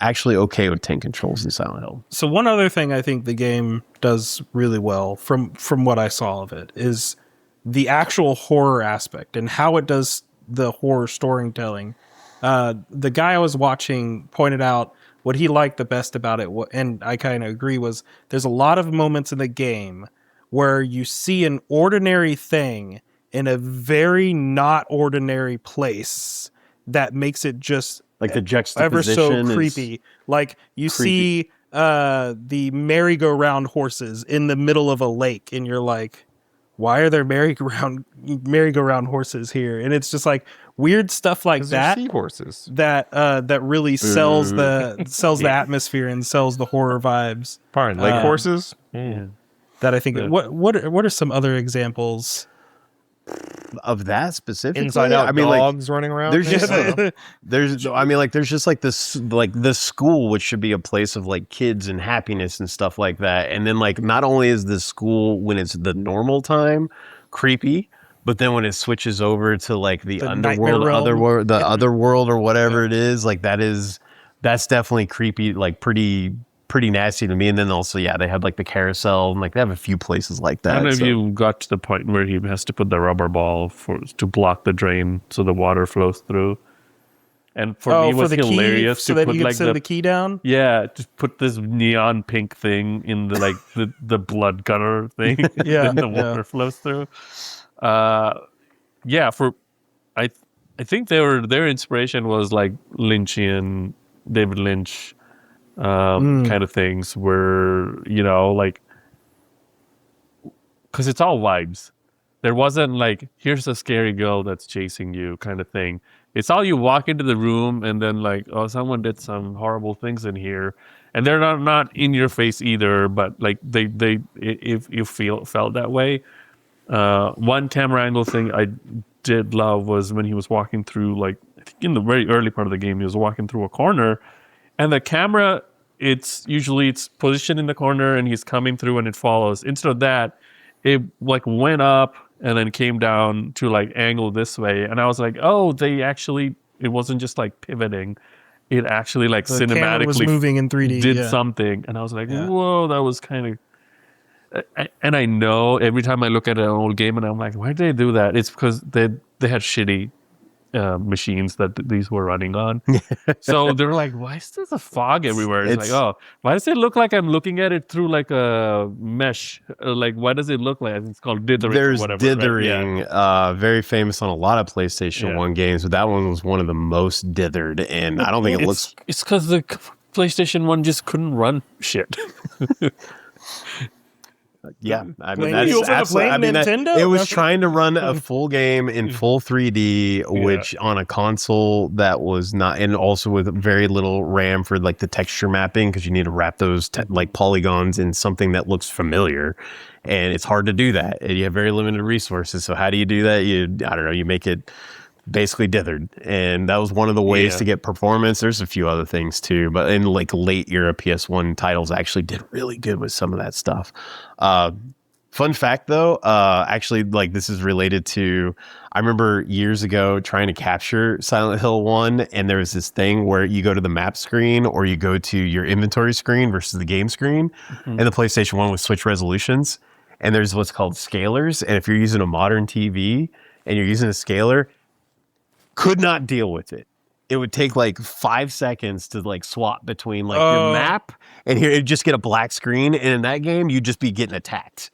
[SPEAKER 1] actually okay with tank controls in Silent Hill.
[SPEAKER 2] So one other thing I think the game does really well from what I saw of it is the actual horror aspect and how it does the horror storytelling. The guy I was watching pointed out what he liked the best about it, and I kind of agree, was there's a lot of moments in the game where you see an ordinary thing in a very not ordinary place that makes it just
[SPEAKER 1] Like the
[SPEAKER 2] ever
[SPEAKER 1] juxtaposition
[SPEAKER 2] so creepy. Like you see the merry-go-round horses in the middle of a lake, and you're like, why are there merry-go-round horses here? And it's just like weird stuff like that.
[SPEAKER 4] seahorses.
[SPEAKER 2] That really sells the atmosphere and sells the horror vibes.
[SPEAKER 4] Pardon, lake horses.
[SPEAKER 3] Yeah.
[SPEAKER 2] That I think. What are some other examples?
[SPEAKER 1] Of that specifically,
[SPEAKER 4] Inside out
[SPEAKER 1] I mean,
[SPEAKER 4] dogs running around.
[SPEAKER 1] there's just there's just like this, like this school, which should be a place of like kids and happiness and stuff like that. And then like not only is the school when it's the normal time creepy, but then when it switches over to like the underworld, other world or whatever it is, like that's definitely creepy, like pretty nasty to me. And then also, they had like the carousel, and like they have a few places like that.
[SPEAKER 3] I don't know if you got to the point where he has to put the rubber ball to block the drain so the water flows through. And for me, it was hilarious
[SPEAKER 2] so
[SPEAKER 3] to
[SPEAKER 2] that
[SPEAKER 3] put
[SPEAKER 2] you could
[SPEAKER 3] like
[SPEAKER 2] send the key down.
[SPEAKER 3] Yeah, just put this neon pink thing in the like the blood gutter thing.
[SPEAKER 2] Yeah,
[SPEAKER 3] and the water flows through. I think their inspiration was like Lynchian, David Lynch. Kind of things where, like, because it's all vibes. There wasn't like, here's a scary girl that's chasing you kind of thing. It's all you walk into the room and then like, oh, someone did some horrible things in here, and they're not in your face either, but like if you felt that way. One camera angle thing I did love was when he was walking through, like, I think in the very early part of the game, he was walking through a corner. And the camera, it's positioned in the corner and he's coming through and it follows. Instead of that, it like went up and then came down to like angle this way. And I was like, oh, it wasn't just like pivoting. It actually like
[SPEAKER 2] The camera
[SPEAKER 3] cinematically
[SPEAKER 2] was moving in 3D.
[SPEAKER 3] did something. And I was like, whoa, that was kind of... And I know every time I look at an old game and I'm like, why did they do that? It's because they had shitty machines that these were running on. So they're like, why is there a fog everywhere? It's like, oh, why does it look like I'm looking at it through like a mesh? Like, why does it look like it's called dithering?
[SPEAKER 1] There's
[SPEAKER 3] or whatever,
[SPEAKER 1] dithering,
[SPEAKER 3] right?
[SPEAKER 1] very famous on a lot of PlayStation 1 games, but that one was one of the most dithered, and I don't think it looks...
[SPEAKER 3] It's because the PlayStation 1 just couldn't run shit.
[SPEAKER 1] Yeah, I mean,
[SPEAKER 2] Blame
[SPEAKER 1] that's
[SPEAKER 2] you for
[SPEAKER 1] absolutely... I mean,
[SPEAKER 2] Nintendo?
[SPEAKER 1] it was trying to run a full game in full 3D, which on a console that was not... And also with very little RAM for like the texture mapping, because you need to wrap those like polygons in something that looks familiar. And it's hard to do that. And you have very limited resources. So how do you do that? I don't know, you make it basically dithered, and that was one of the ways to get performance. There's a few other things too, but in like late era PS1 titles actually did really good with some of that stuff. Fun fact though, actually, like, this is related to, I remember years ago trying to capture Silent Hill 1, and there was this thing where you go to the map screen or you go to your inventory screen versus the game screen, and the PlayStation 1 would switch resolutions, and there's what's called scalers, and if you're using a modern TV and you're using a scaler, Could not deal with it. It would take like 5 seconds to like swap between like your map and here it'd just get a black screen. And in that game, you'd just be getting attacked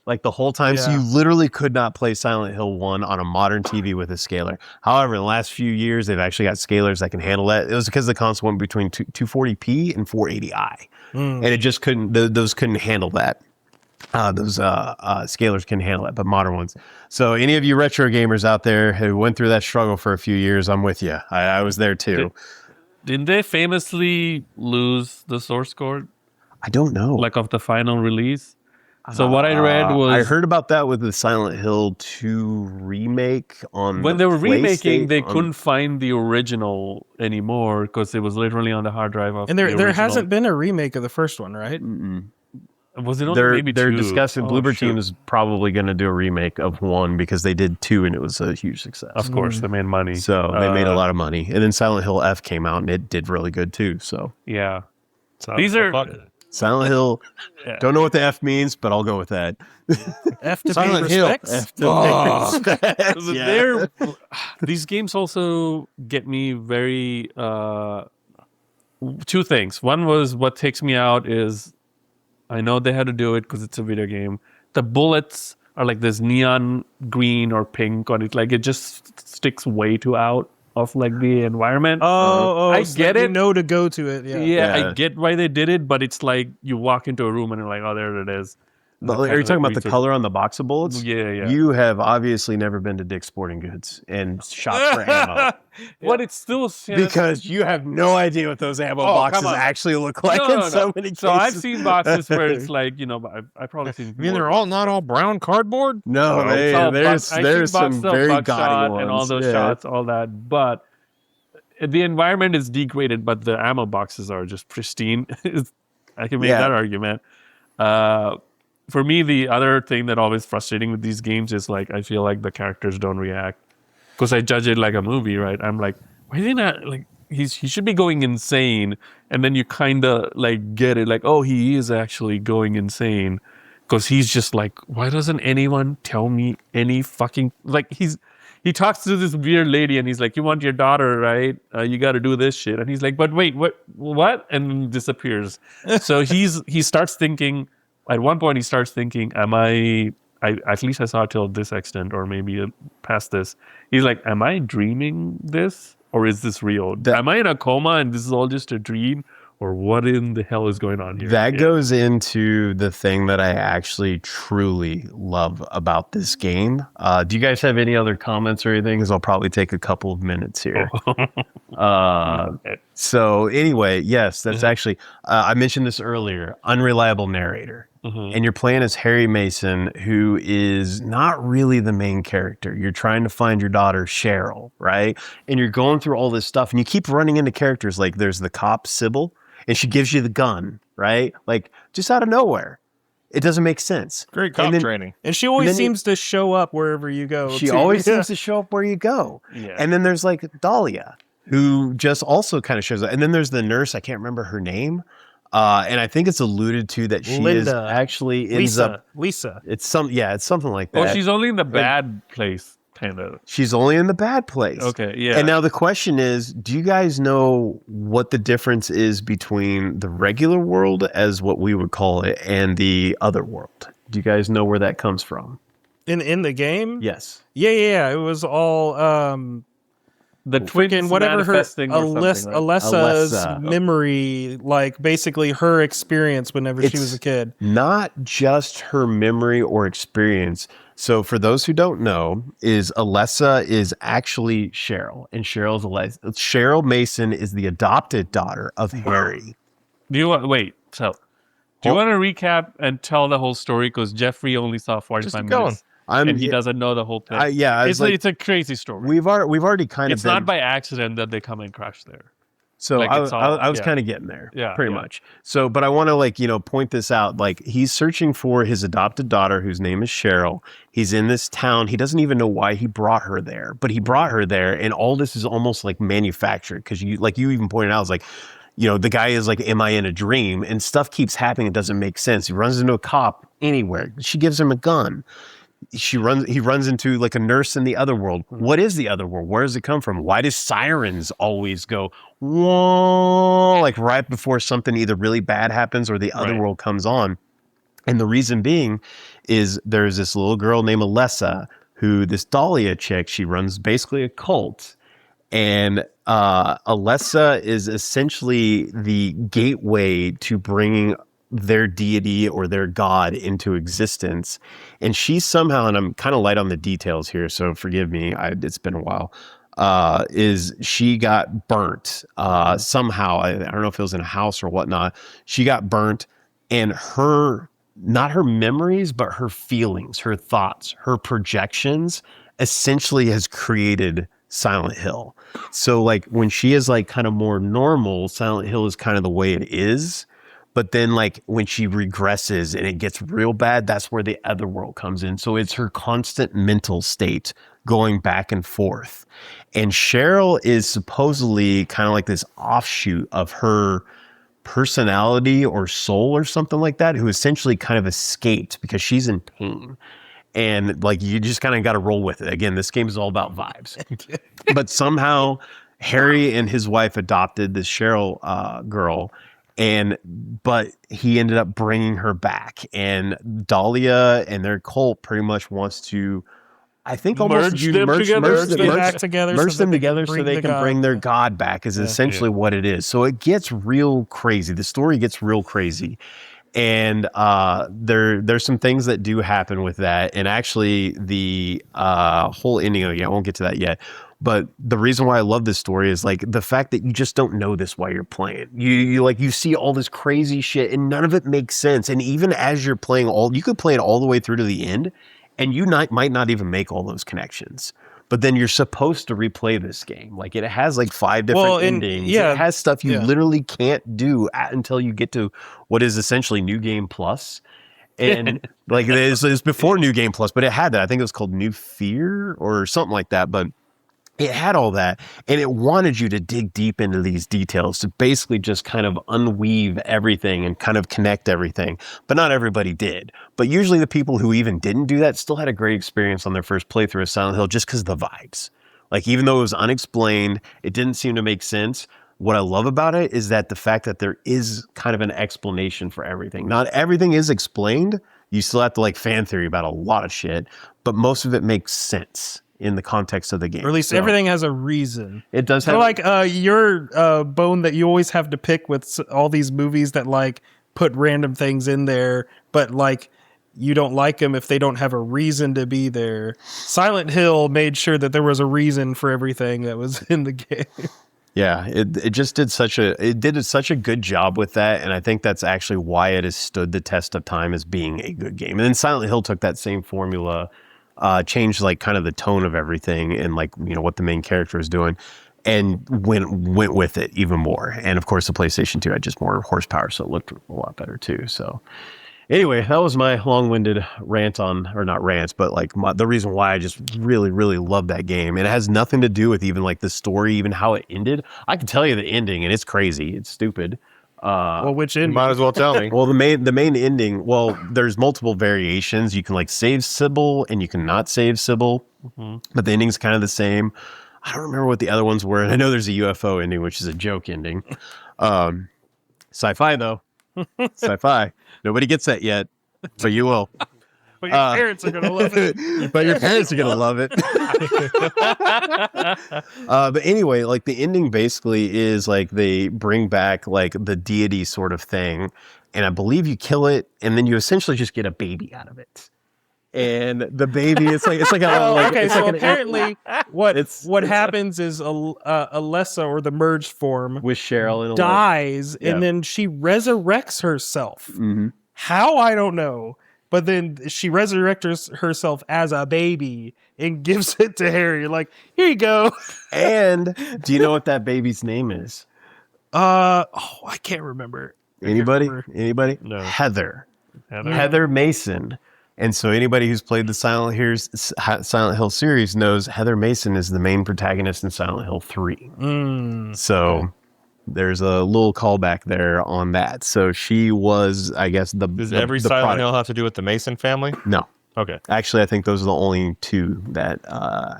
[SPEAKER 1] like the whole time. So you literally could not play Silent Hill 1 on a modern TV with a scaler. However, in the last few years, they've actually got scalers that can handle that. It was because the console went between 240p and 480i. And it just couldn't, those couldn't handle that. Those scalers can handle it, but modern ones. So any of you retro gamers out there who went through that struggle for a few years, I'm with you. I was there too.
[SPEAKER 3] Didn't they famously lose the source code?
[SPEAKER 1] I don't know.
[SPEAKER 3] Like of the final release? So what I read was...
[SPEAKER 1] I heard about that with the Silent Hill 2 remake on
[SPEAKER 3] when they were remaking, they couldn't find the original anymore because it was literally on the hard drive of
[SPEAKER 2] and there hasn't been a remake of the first one, right?
[SPEAKER 3] Was it only maybe
[SPEAKER 1] they're
[SPEAKER 3] two?
[SPEAKER 1] discussing. Bloober Team is probably going to do a remake of 1 because they did 2 and it was a huge success.
[SPEAKER 3] Of course, they made money.
[SPEAKER 1] So they made a lot of money. And then Silent Hill F came out and it did really good too. So
[SPEAKER 3] yeah. These are...
[SPEAKER 1] Silent Hill. Don't know what the F means, but I'll go with that.
[SPEAKER 2] F to
[SPEAKER 1] Silent
[SPEAKER 2] pay
[SPEAKER 1] Hill.
[SPEAKER 2] respects.
[SPEAKER 1] F to pay respects.
[SPEAKER 3] These games also get me very... two things. One was what takes me out is I know they had to do it because it's a video game. The bullets are like this neon green or pink on it. Like it just sticks way too out of like the environment. I
[SPEAKER 2] so
[SPEAKER 3] get
[SPEAKER 2] you
[SPEAKER 3] it.
[SPEAKER 2] know to go to it.
[SPEAKER 3] Yeah, I get why they did it, but it's like you walk into a room and you're like, oh, there it is.
[SPEAKER 1] Are you talking about the color on the box of bullets?
[SPEAKER 3] Yeah.
[SPEAKER 1] You have obviously never been to Dick's Sporting Goods and shopped for ammo.
[SPEAKER 3] But it's still...
[SPEAKER 1] Because you have no idea what those ammo boxes actually look like in so many cases.
[SPEAKER 3] So I've seen boxes where it's like, I've probably seen...
[SPEAKER 4] I mean, they're all not all brown cardboard?
[SPEAKER 1] No, there's some very gaudy ones.
[SPEAKER 3] And all those shots, all that. But the environment is degraded, but the ammo boxes are just pristine. I can make that argument. For me, the other thing that always frustrating with these games is like I feel like the characters don't react because I judge it like a movie, right? I'm like, why is he not like he should be going insane, and then you kind of like get it, like, oh, he is actually going insane because he's just like, why doesn't anyone tell me any fucking like he talks to this weird lady and he's like, you want your daughter, right? You got to do this shit, and he's like, but wait, what? And disappears. So he starts thinking. At one point, he starts thinking, at least I saw it till this extent, or maybe past this. He's like, am I dreaming this? Or is this real? Am I in a coma and this is all just a dream? Or what in the hell is going on here?
[SPEAKER 1] That goes into the thing that I actually truly love about this game. Do you guys have any other comments or anything? Because I'll probably take a couple of minutes here. So anyway, yes, that's actually, I mentioned this earlier, unreliable narrator. And you're playing as Harry Mason, who is not really the main character. You're trying to find your daughter, Cheryl, right? And you're going through all this stuff, and you keep running into characters like there's the cop, Sybil, and she gives you the gun, right? Like, just out of nowhere. It doesn't make sense.
[SPEAKER 4] Great cop training.
[SPEAKER 2] And she always seems to show up wherever you go.
[SPEAKER 1] She always seems to show up where you go. Yeah. And then there's like Dahlia, who just also kind of shows up. And then there's the nurse, I can't remember her name. And I think it's alluded to that she is actually
[SPEAKER 2] Lisa.
[SPEAKER 1] It's something like that.
[SPEAKER 3] Oh, she's only in the bad place, kind of.
[SPEAKER 1] She's only in the bad place.
[SPEAKER 3] Okay, yeah.
[SPEAKER 1] And now the question is, do you guys know what the difference is between the regular world, as what we would call it, and the other world? Do you guys know where that comes from?
[SPEAKER 2] In the game?
[SPEAKER 1] Yes.
[SPEAKER 2] Yeah. It was all
[SPEAKER 3] the twins
[SPEAKER 2] whatever her Alessa's
[SPEAKER 1] Alessa.
[SPEAKER 2] memory, like basically her experience whenever she was a kid.
[SPEAKER 1] Not just her memory or experience. So for those who don't know, Alessa is actually Cheryl, and Cheryl Mason is the adopted daughter of Harry.
[SPEAKER 3] Do you want to recap and tell the whole story? Because Jeffrey only saw 45 minutes. And he doesn't know the whole thing. It's a crazy story.
[SPEAKER 1] We've already kind of.
[SPEAKER 3] It's not by accident that they come and crash there.
[SPEAKER 1] So like I was kind of getting there, pretty much. So, but I want to point this out. Like, he's searching for his adopted daughter, whose name is Cheryl. He's in this town. He doesn't even know why he brought her there, but he brought her there, and all this is almost like manufactured because you even pointed out, it's like, the guy is like, am I in a dream? And stuff keeps happening. It doesn't make sense. He runs into a cop anywhere. She gives him a gun. he runs into like a nurse in the other world. What is the other world? Where does it come from? Why do sirens always go whoa, like right before something either really bad happens or the other world comes on? And the reason being is there's this little girl named Alessa who this Dahlia chick, she runs basically a cult. And Alessa is essentially the gateway to bringing their deity or their god into existence. And she somehow, and I'm kind of light on the details here, so forgive me, it's been a while, is she got burnt somehow. I don't know if it was in a house or whatnot. She got burnt, and not her memories, but her feelings, her thoughts, her projections essentially has created Silent Hill. So like when she is like kind of more normal, Silent Hill is kind of the way it is. But then like when she regresses and it gets real bad, that's where the other world comes in. So it's her constant mental state going back and forth. And Cheryl is supposedly kind of like this offshoot of her personality or soul or something like that, who essentially kind of escaped because she's in pain. And like you just kind of got to roll with it. Again, this game is all about vibes. But somehow Harry and his wife adopted this Cheryl girl, but he ended up bringing her back. And Dahlia and their cult pretty much wants to, I think, almost
[SPEAKER 3] Merge them together
[SPEAKER 1] so they can bring their god back is essentially what it is. So it gets real crazy. The story gets real crazy. And there's some things that do happen with that. And actually the whole ending of it, I won't get to that yet. But the reason why I love this story is like the fact that you just don't know this while you're playing. You see all this crazy shit and none of it makes sense. And even as you're playing you could play it all the way through to the end and you might not even make all those connections. But then you're supposed to replay this game. Like it has like 5 different endings. It has stuff you literally can't do until you get to what is essentially New Game Plus. And like it's before New Game Plus, but it had that. I think it was called New Fear or something like that. But it had all that, and it wanted you to dig deep into these details to basically just kind of unweave everything and kind of connect everything. But not everybody did. But usually the people who even didn't do that still had a great experience on their first playthrough of Silent Hill just because of the vibes. Like even though it was unexplained, it didn't seem to make sense. What I love about it is that the fact that there is kind of an explanation for everything. Not everything is explained. You still have to like fan theory about a lot of shit, but most of it makes sense in the context of the game.
[SPEAKER 2] Or at least everything has a reason.
[SPEAKER 1] It does have...
[SPEAKER 2] So like your bone that you always have to pick with all these movies that like put random things in there, but like you don't like them if they don't have a reason to be there. Silent Hill made sure that there was a reason for everything that was in the game.
[SPEAKER 1] Yeah, it just did such a good job with that, and I think that's actually why it has stood the test of time as being a good game. And then Silent Hill took that same formula, changed like kind of the tone of everything and like, you know, what the main character is doing and went with it even more. And of course the PlayStation 2 had just more horsepower, so it looked a lot better too. So anyway, that was my long-winded rant or not rants, but like the reason why I just really, really love that game. And it has nothing to do with even like the story, even how it ended. I can tell you the ending and it's crazy. It's stupid.
[SPEAKER 2] Well, which ending?
[SPEAKER 4] Might as well tell me.
[SPEAKER 1] Well, the main ending, well, there's multiple variations. You can like save Sybil and you can not save Sybil, but the ending's kind of the same. I don't remember what the other ones were. And I know there's a UFO ending, which is a joke ending. Sci-fi though. Sci-fi. Nobody gets that yet, but you will.
[SPEAKER 2] But your parents are going to love it.
[SPEAKER 1] But your parents are going to love it. But anyway, like the ending basically is like they bring back like the deity sort of thing. And I believe you kill it and then you essentially just get a baby out of it. And the baby,
[SPEAKER 2] apparently what happens is Alessa or the merged form
[SPEAKER 1] with Cheryl and
[SPEAKER 2] dies and then she resurrects herself.
[SPEAKER 1] Mm-hmm.
[SPEAKER 2] How, I don't know. But then she resurrects herself as a baby and gives it to Harry. Like, here you go.
[SPEAKER 1] And do you know what that baby's name is?
[SPEAKER 2] I can't remember.
[SPEAKER 1] Anybody?
[SPEAKER 3] No.
[SPEAKER 1] Heather Mason. And so anybody who's played the Silent Hill series knows Heather Mason is the main protagonist in Silent Hill 3. So there's a little callback there on that. So she was, I guess,
[SPEAKER 4] Does every Silent Hill have to do with the Mason family?
[SPEAKER 1] No.
[SPEAKER 4] Okay.
[SPEAKER 1] Actually, I think those are the only two that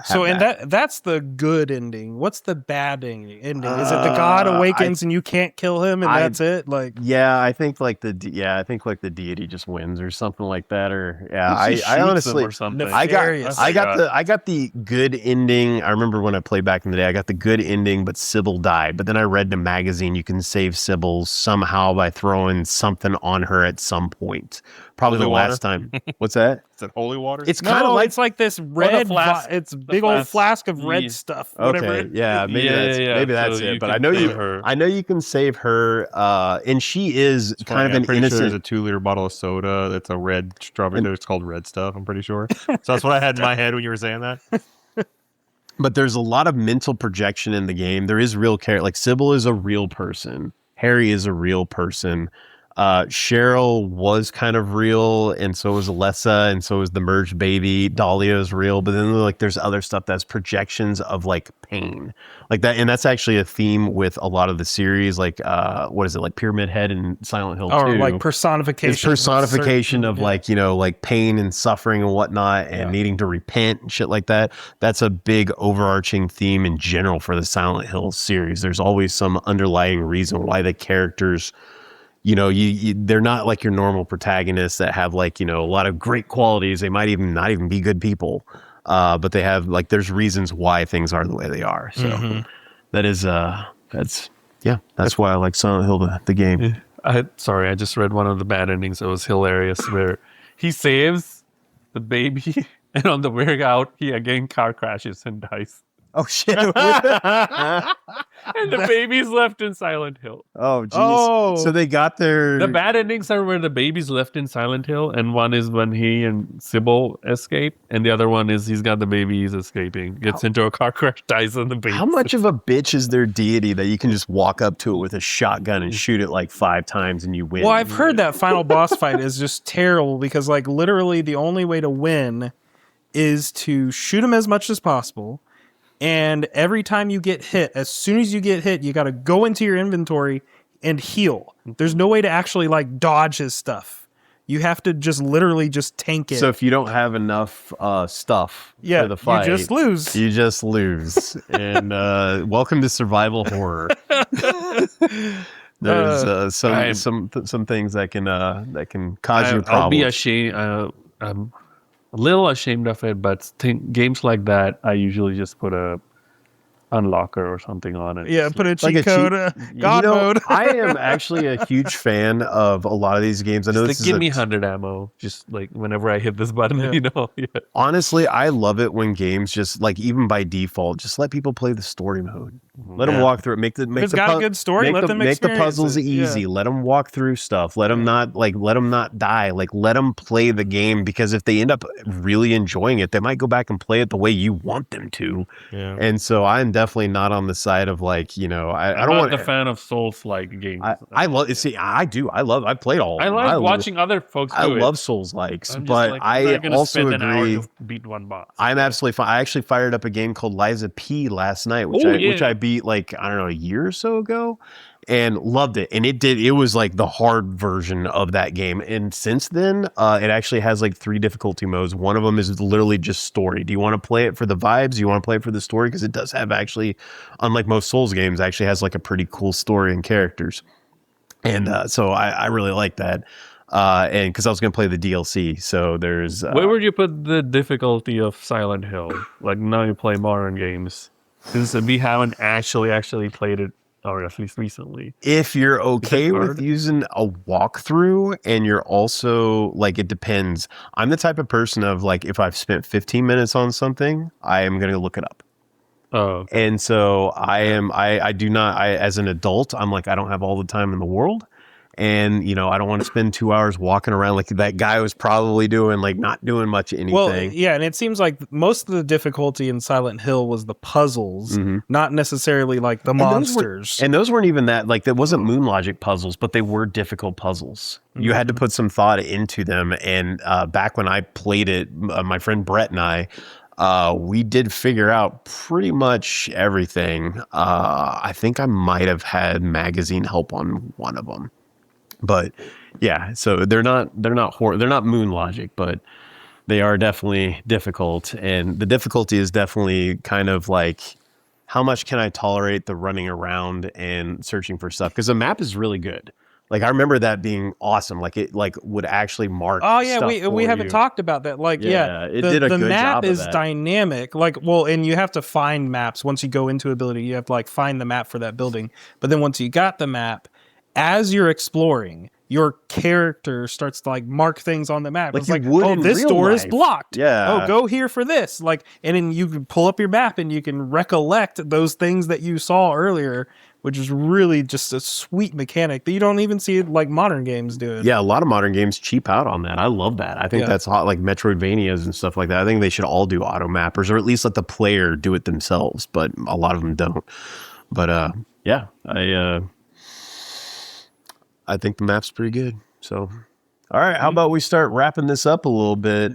[SPEAKER 2] So,
[SPEAKER 1] have
[SPEAKER 2] and that's the good ending. What's the bad ending? Is it the god awakens and you can't kill him and that's it? Like,
[SPEAKER 1] yeah, I think like the deity just wins or something like that. Or yeah,
[SPEAKER 3] He just
[SPEAKER 1] I
[SPEAKER 3] shoots
[SPEAKER 1] honestly,
[SPEAKER 3] him or something.
[SPEAKER 2] Nefarious.
[SPEAKER 1] I got the good ending. I remember when I played back in the day, I got the good ending, but Sybil died. But then I read the magazine, you can save Sybil somehow by throwing something on her at some point. Probably
[SPEAKER 4] Holy
[SPEAKER 1] the
[SPEAKER 4] water?
[SPEAKER 1] last time. What's that?
[SPEAKER 4] Is it holy water?
[SPEAKER 1] It's kind of
[SPEAKER 2] no,
[SPEAKER 1] like
[SPEAKER 2] it's like this red
[SPEAKER 3] flask-
[SPEAKER 2] it's
[SPEAKER 3] the
[SPEAKER 2] big old flask of
[SPEAKER 3] Yeah.
[SPEAKER 2] red stuff. Whatever.
[SPEAKER 1] okay, yeah, maybe
[SPEAKER 3] Yeah.
[SPEAKER 1] maybe that's
[SPEAKER 3] So
[SPEAKER 1] it.
[SPEAKER 3] you
[SPEAKER 1] But
[SPEAKER 3] can
[SPEAKER 1] I know
[SPEAKER 3] save her.
[SPEAKER 1] I know you can save her, and she is
[SPEAKER 4] It's
[SPEAKER 1] kind
[SPEAKER 4] funny,
[SPEAKER 1] of
[SPEAKER 4] I'm
[SPEAKER 1] an
[SPEAKER 4] pretty sure
[SPEAKER 1] innocent.
[SPEAKER 4] there's a 2-liter bottle of soda that's a red strawberry. It's called red stuff, I'm pretty sure. So that's what I had in my head when you were saying that.
[SPEAKER 1] But there's a lot of mental projection in the game. There is real character. Like Sybil is a real person. Harry is a real person. Cheryl was kind of real, and so was Alessa, and so was the merged baby. Dahlia is real, but then like there's other stuff that's projections of like pain, like that, and that's actually a theme with a lot of the series. Like, what is it, like Pyramid Head and Silent Hill 2?
[SPEAKER 2] Or like personification.
[SPEAKER 1] It's personification of
[SPEAKER 2] certain-
[SPEAKER 1] like, you know, like pain and suffering and whatnot, and needing to repent and shit like that. That's a big overarching theme in general for the Silent Hill series. There's always some underlying reason why the characters, you know, they're not like your normal protagonists that have like, you know, a lot of great qualities. They might even not even be good people, but they have like, there's reasons why things are the way they are. So that is that's why I like Silent Hill the game.
[SPEAKER 3] I just read one of the bad endings. It was hilarious where he saves the baby and on the way out, he again car crashes and dies.
[SPEAKER 1] Oh shit!
[SPEAKER 3] And the baby's left in Silent Hill.
[SPEAKER 1] Oh jeez.
[SPEAKER 2] Oh.
[SPEAKER 1] So they got their
[SPEAKER 3] The bad endings are where the baby's left in Silent Hill, and one is when he and Sybil escape, and the other one is he's got the baby, he's escaping, gets into a car crash, dies on the baby.
[SPEAKER 1] How much of a bitch is their deity that you can just walk up to it with a shotgun and shoot it like 5 times and you win?
[SPEAKER 2] Well, I've heard that final boss fight is just terrible because like literally the only way to win is to shoot him as much as possible. And every time you get hit, as soon as you get hit, you got to go into your inventory and heal. There's no way to actually like dodge his stuff. You have to just literally just tank it.
[SPEAKER 1] So if you don't have enough stuff for the fight,
[SPEAKER 2] you just lose.
[SPEAKER 1] You just lose. And welcome to survival horror. There's some things that can cause you problems.
[SPEAKER 3] I'll be ashamed. I'm a little ashamed of it, but games like that, I usually just put a unlocker or something on it.
[SPEAKER 2] Yeah, put a cheat
[SPEAKER 1] like a
[SPEAKER 2] code,
[SPEAKER 1] cheat-
[SPEAKER 2] God mode.
[SPEAKER 1] I am actually a huge fan of a lot of these games. I know
[SPEAKER 3] Just
[SPEAKER 1] this
[SPEAKER 3] give
[SPEAKER 1] is
[SPEAKER 3] me 100 ammo, just like whenever I hit this button, you know. Yeah.
[SPEAKER 1] honestly, I love it when games just like even by default, just let people play the story mode. Let them walk through it. Make
[SPEAKER 2] it's got a good story, let them
[SPEAKER 1] make the
[SPEAKER 2] experience
[SPEAKER 1] puzzles
[SPEAKER 2] it. Yeah.
[SPEAKER 1] easy. Let them walk through stuff. Let them not die. Like let them play the game, because if they end up really enjoying it, they might go back and play it the way you want them to.
[SPEAKER 4] Yeah.
[SPEAKER 1] And so I'm definitely not on the side of like, you know, I
[SPEAKER 3] I'm
[SPEAKER 1] don't
[SPEAKER 3] not
[SPEAKER 1] want
[SPEAKER 3] the fan of Souls-like games.
[SPEAKER 1] I love see I do. I've played all of
[SPEAKER 3] I
[SPEAKER 1] them.
[SPEAKER 3] like watching other folks do
[SPEAKER 1] I
[SPEAKER 3] it.
[SPEAKER 1] love Souls likes,
[SPEAKER 3] I'm just
[SPEAKER 1] but
[SPEAKER 3] like, I'm
[SPEAKER 1] I
[SPEAKER 3] not gonna
[SPEAKER 1] also
[SPEAKER 3] spend an hour
[SPEAKER 1] agree.
[SPEAKER 3] to beat one boss.
[SPEAKER 1] I'm absolutely fine. I actually fired up a game called Liza P last night, which I beat like, I don't know, a year or so ago, and loved it. And it was like the hard version of that game. And since then, it actually has like 3 difficulty modes. One of them is literally just story. Do you want to play it for the vibes? Do you want to play it for the story? Because it does have actually, unlike most Souls games, actually has like a pretty cool story and characters. And so I really like that. And because I was going to play the DLC, so there's
[SPEAKER 3] Where would you put the difficulty of Silent Hill? Like now you play modern games, since we haven't actually played it, or at least recently.
[SPEAKER 1] if you're okay with
[SPEAKER 3] hard?
[SPEAKER 1] using a walkthrough, and you're also like, it depends. I'm the type of person of like, if I've spent 15 minutes on something, I am going to look it up.
[SPEAKER 3] Oh,
[SPEAKER 1] And so I do not, as an adult, I'm like, I don't have all the time in the world. And, you know, I don't want to spend 2 hours walking around like that guy was probably doing, like not doing much anything.
[SPEAKER 2] Well, yeah, and it seems like most of the difficulty in Silent Hill was the puzzles, not necessarily like the monsters.
[SPEAKER 1] And those weren't even that, like, that wasn't moon logic puzzles, but they were difficult puzzles. You had to put some thought into them. And back when I played it, my friend Brett and I, we did figure out pretty much everything. I think I might have had magazine help on one of them. But yeah, so they're not moon logic, but They are definitely difficult, and the difficulty is definitely kind of like how much can I tolerate the running around and searching for stuff, because the map is really good. Like I remember that being awesome. Like it like would actually mark.
[SPEAKER 2] Oh yeah,
[SPEAKER 1] stuff
[SPEAKER 2] we
[SPEAKER 1] for
[SPEAKER 2] haven't
[SPEAKER 1] you.
[SPEAKER 2] talked about that. Like
[SPEAKER 1] it
[SPEAKER 2] the
[SPEAKER 1] did a
[SPEAKER 2] the
[SPEAKER 1] good
[SPEAKER 2] map
[SPEAKER 1] job of
[SPEAKER 2] is
[SPEAKER 1] that.
[SPEAKER 2] dynamic. Like and you have to find maps once you go into a building. You have to like find the map for that building. But then once you got the map, as you're exploring, your character starts to like mark things on the map.
[SPEAKER 1] Like
[SPEAKER 2] It's
[SPEAKER 1] you
[SPEAKER 2] like,
[SPEAKER 1] would
[SPEAKER 2] oh,
[SPEAKER 1] in
[SPEAKER 2] this
[SPEAKER 1] real
[SPEAKER 2] door is
[SPEAKER 1] life.
[SPEAKER 2] blocked.
[SPEAKER 1] Yeah.
[SPEAKER 2] Oh, go here for this. Like, and then you can pull up your map and you can recollect those things that you saw earlier, which is really just a sweet mechanic that you don't even see like modern games do it.
[SPEAKER 1] Yeah, a lot of modern games cheap out on that. I love that. I think that's hot, like Metroidvanias and stuff like that. I think they should all do auto mappers, or at least let the player do it themselves. But a lot of them don't. But yeah, I think the map's pretty good. So, all right, how about we start wrapping this up a little bit?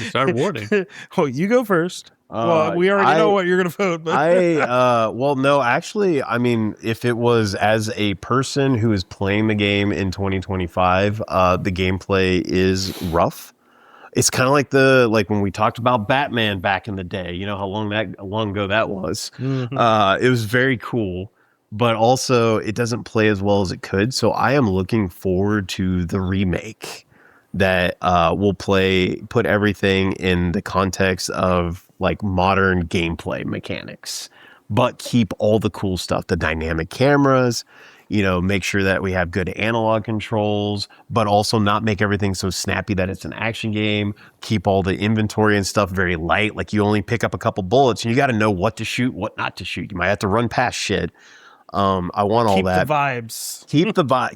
[SPEAKER 3] Start warning.
[SPEAKER 2] Oh, you go first. Well, we already know what you're going to vote. But
[SPEAKER 1] well, no, actually, I mean, if it was as a person who is playing the game in 2025, the gameplay is rough. It's kind of like when we talked about Batman back in the day. You know how long ago that was. Mm-hmm. It was very cool, but also it doesn't play as well as it could. So I am looking forward to the remake that will put everything in the context of like modern gameplay mechanics, but keep all the cool stuff, the dynamic cameras, make sure that we have good analog controls, but also not make everything so snappy that it's an action game. Keep all the inventory and stuff very light. Like you only pick up a couple bullets and you got to know what to shoot, what not to shoot. You might have to run past shit. I want all that.
[SPEAKER 2] Keep the vibes.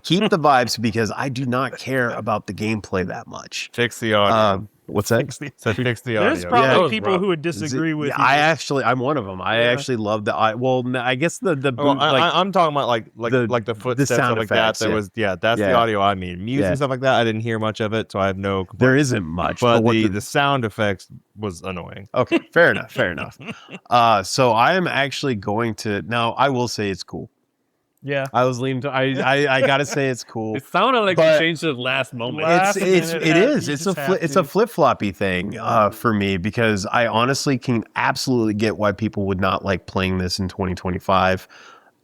[SPEAKER 1] Keep the vibes, because I do not care about the gameplay that much.
[SPEAKER 4] Fix the audio.
[SPEAKER 1] What's that?
[SPEAKER 4] Fix the audio.
[SPEAKER 2] There's probably
[SPEAKER 3] Yeah.
[SPEAKER 2] people who would disagree with you.
[SPEAKER 1] I'm one of them. I actually love the. I guess the
[SPEAKER 4] I'm talking about like the footsteps,
[SPEAKER 1] sound
[SPEAKER 4] stuff like
[SPEAKER 1] effects,
[SPEAKER 4] that. That's the audio I mean. Music and stuff like that. I didn't hear much of it, so I have no complaints.
[SPEAKER 1] There isn't much,
[SPEAKER 4] but the sound effects was annoying.
[SPEAKER 1] Okay, fair enough. So I am actually going to now. I will say it's cool.
[SPEAKER 2] Yeah,
[SPEAKER 1] I was leaning to. I gotta say it's cool.
[SPEAKER 3] It sounded like you changed it last moment.
[SPEAKER 1] It's a flip floppy thing for me, because I honestly can absolutely get why people would not like playing this in 2025.